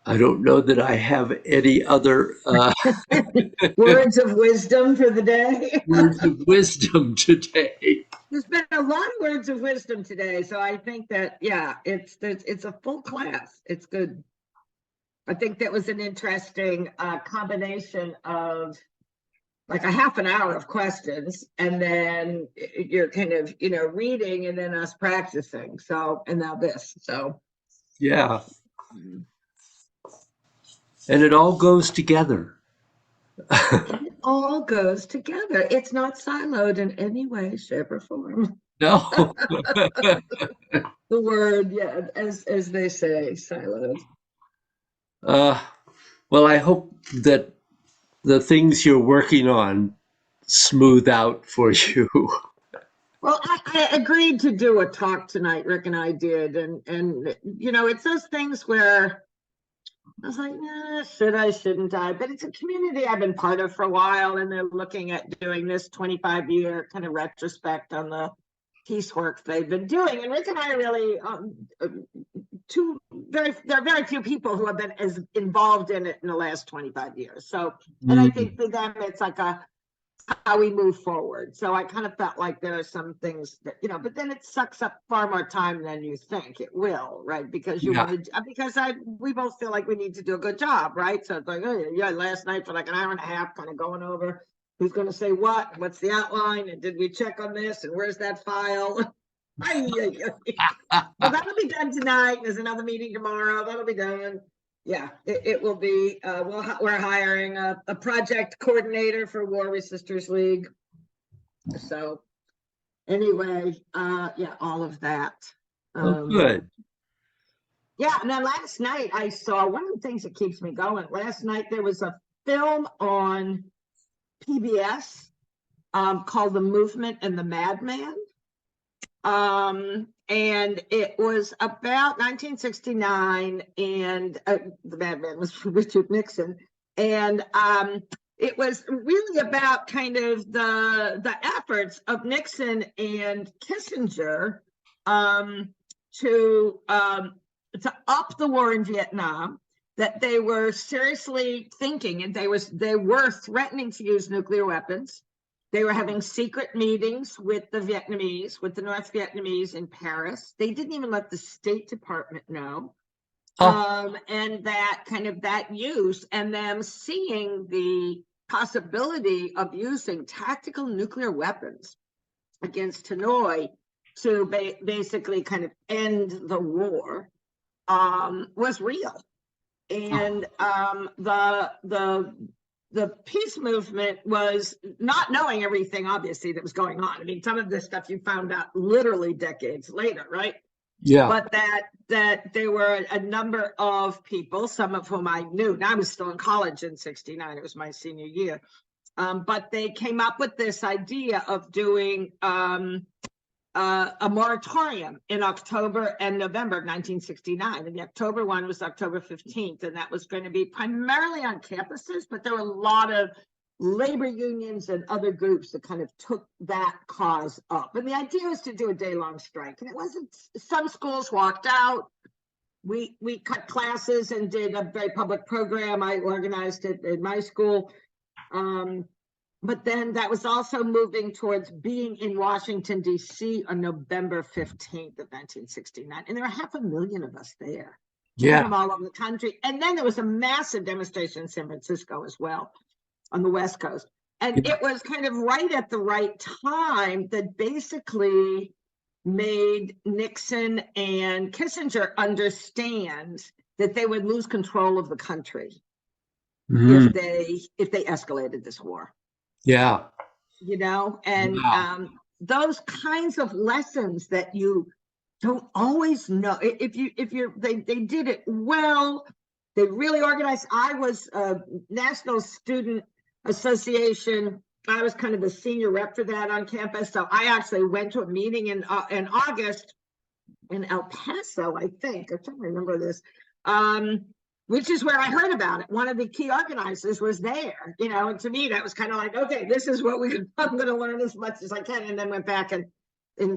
I don't know that I have any other words of wisdom for the day. words of wisdom today. There's been a lot of words of wisdom today, so I think that it's a full class. It's good. I think that was an interesting combination of like a half an hour of questions, and then you're kind of reading, and then us practicing. So and now this. So yeah, and it all goes together. It all goes together. It's not siloed in any way, shape, or form. No. The word, yeah, as they say, siloed. Well, I hope that the things you're working on smooth out for you. Well, I agreed to do a talk tonight, Rick and I did, and it's those things where I was like, should I, shouldn't I? But it's a community I've been part of for a while, and they're looking at doing this 25-year kind of retrospect on the peace work they've been doing. And Rick and I are really there are very few people who have been as involved in it in the last 25 years. So, and I think for them, it's like how we move forward. So I kind of felt like there are some things that, but then it sucks up far more time than you think it will, right? Because we both feel like we need to do a good job, right? So it's like, last night for like an hour and a half, kind of going over who's going to say what's the outline, and did we check on this, and where's that file? Well, that'll be done tonight. There's another meeting tomorrow. That'll be done. Yeah, it will be, we're hiring a project coordinator for War Resisters League. So anyway, yeah, all of that. Oh, good. Yeah, and then last night I saw one of the things that keeps me going. Last night there was a film on PBS called The Movement and the Madman. And it was about 1969, and the madman was Richard Nixon. And it was really about kind of the efforts of Nixon and Kissinger to up the war in Vietnam, that they were seriously thinking, and they were threatening to use nuclear weapons. They were having secret meetings with the Vietnamese, with the North Vietnamese in Paris. They didn't even let the State Department know. And that kind of that use, and them seeing the possibility of using tactical nuclear weapons against Hanoi to basically kind of end the war was real. And the peace movement was not knowing everything, obviously, that was going on. I mean, some of this stuff you found out literally decades later, right? Yeah. But that there were a number of people, some of whom I knew. Now I was still in college in '69. It was my senior year. But they came up with this idea of doing a moratorium in October and November of 1969. And the October one was October 15th, and that was going to be primarily on campuses, but there were a lot of labor unions and other groups that kind of took that cause up. And the idea was to do a day-long strike. And it wasn't, some schools walked out. We cut classes and did a very public program. I organized it in my school. But then that was also moving towards being in Washington, D.C. on November 15th of 1969. And there were 500,000 of us there. Yeah. From all over the country. And then there was a massive demonstration in San Francisco as well, on the West Coast. And it was kind of right at the right time that basically made Nixon and Kissinger understand that they would lose control of the country if they escalated this war. Yeah. You know, and those kinds of lessons that you don't always know. They did it well. They really organized. I was a National Student Association. I was kind of the senior rep for that on campus. So I actually went to a meeting in August in El Paso, I think. I'm trying to remember this. Which is where I heard about it. One of the key organizers was there, you know, and to me, that was kind of like, okay, this is what I'm going to learn as much as I can. And then went back and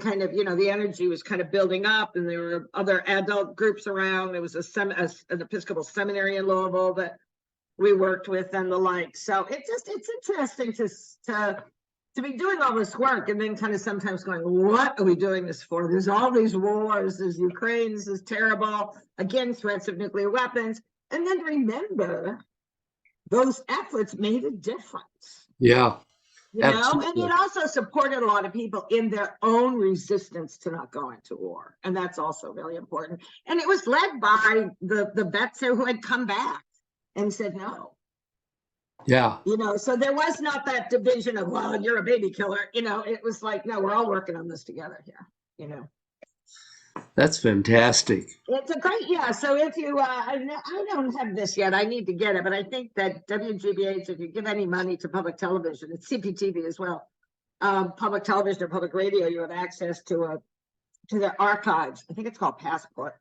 kind of, you know, the energy was kind of building up, and there were other adult groups around. There was an Episcopal seminary in Louisville that we worked with and the like. So it's interesting to be doing all this work and then kind of sometimes going, what are we doing this for? There's all these wars, there's Ukraine, this is terrible. Again, threats of nuclear weapons. And then remember, those efforts made a difference. Yeah. You know, Absolutely. and it also supported a lot of people in their own resistance to not going to war. And that's also really important. And it was led by the vets who had come back and said no. Yeah. You know, so there was not that division of, well, you're a baby killer. You know, it was like, no, we're all working on this together here, you know. That's fantastic. It's a great, yeah. So if you, I don't have this yet. I need to get it, but I think that WGBH, if you give any money to public television, it's CPTV as well, public television or public radio, you have access to their archives. I think it's called Passport.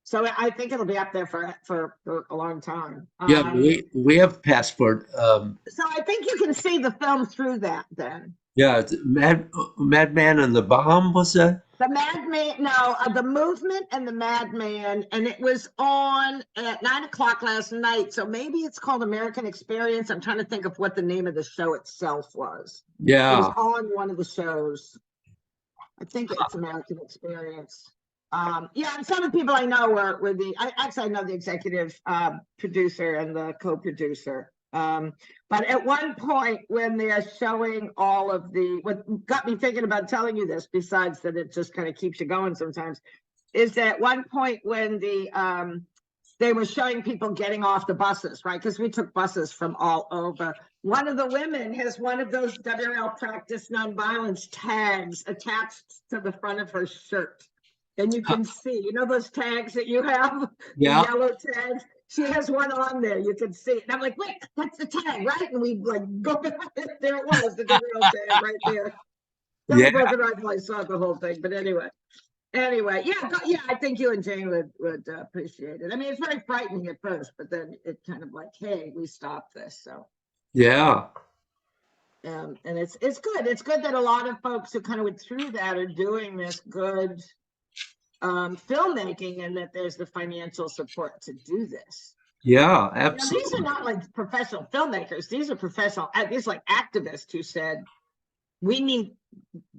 So I think it'll be up there for a long time. Yeah, we have Passport. So I think you can see the film through that then. Yeah, Madman and the Bomb, was that? The Madman, no, The Movement and the Madman, and it was on at 9:00 last night. So maybe it's called American Experience. I'm trying to think of what the name of the show itself was. It Yeah. was on one of the shows. I think it's American Experience. Yeah, and some of the people I know were I know the executive producer and the co-producer. But at one point when they're showing all of what got me thinking about telling you this, besides that it just kind of keeps you going sometimes, is that at one point when they were showing people getting off the buses, right? Because we took buses from all over. One of the women has one of those WRL Practice Nonviolence tags attached to the front of her shirt. And you can see, you know those tags that you have? Yeah. The yellow tags? She has one on there, you can see it. And I'm like, wait, that's the tag, right? And we like go, there it was, the WRL tag right there. Then Yeah. we broke it right until I saw the whole thing, but anyway, yeah, I think you and Jane would appreciate it. I mean, it's very frightening at first, but then it kind of like, hey, we stopped this. So, Yeah. and it's good. It's good that a lot of folks who kind of went through that are doing this good filmmaking, and that there's the financial support to do this. Yeah, Now, absolutely. these are not like professional filmmakers. These are professional, these are like activists who said, we need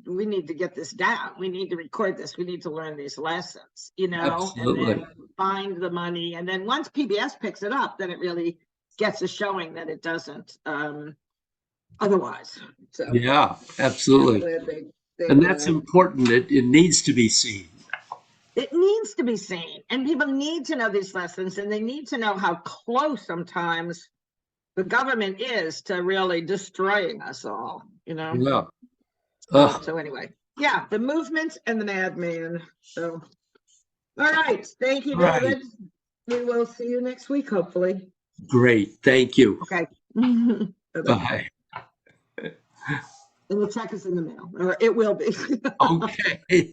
to get this down. We need to record this. We need to learn these lessons, you know, Absolutely. and then find the money. And then once PBS picks it up, then it really gets a showing that it doesn't otherwise. So Yeah, absolutely. definitely a big, And that's important. It needs to be seen. it needs to be seen, and people need to know these lessons, and they need to know how close sometimes the government is to really destroying us all, you know. Yeah. Ugh, So anyway, yeah, the movement and the madman. So, all right, thank you, Right. David. We will see you next week, hopefully. great. Thank you. Okay. Bye-bye. Bye. And the check is in the mail, or it will be. Okay.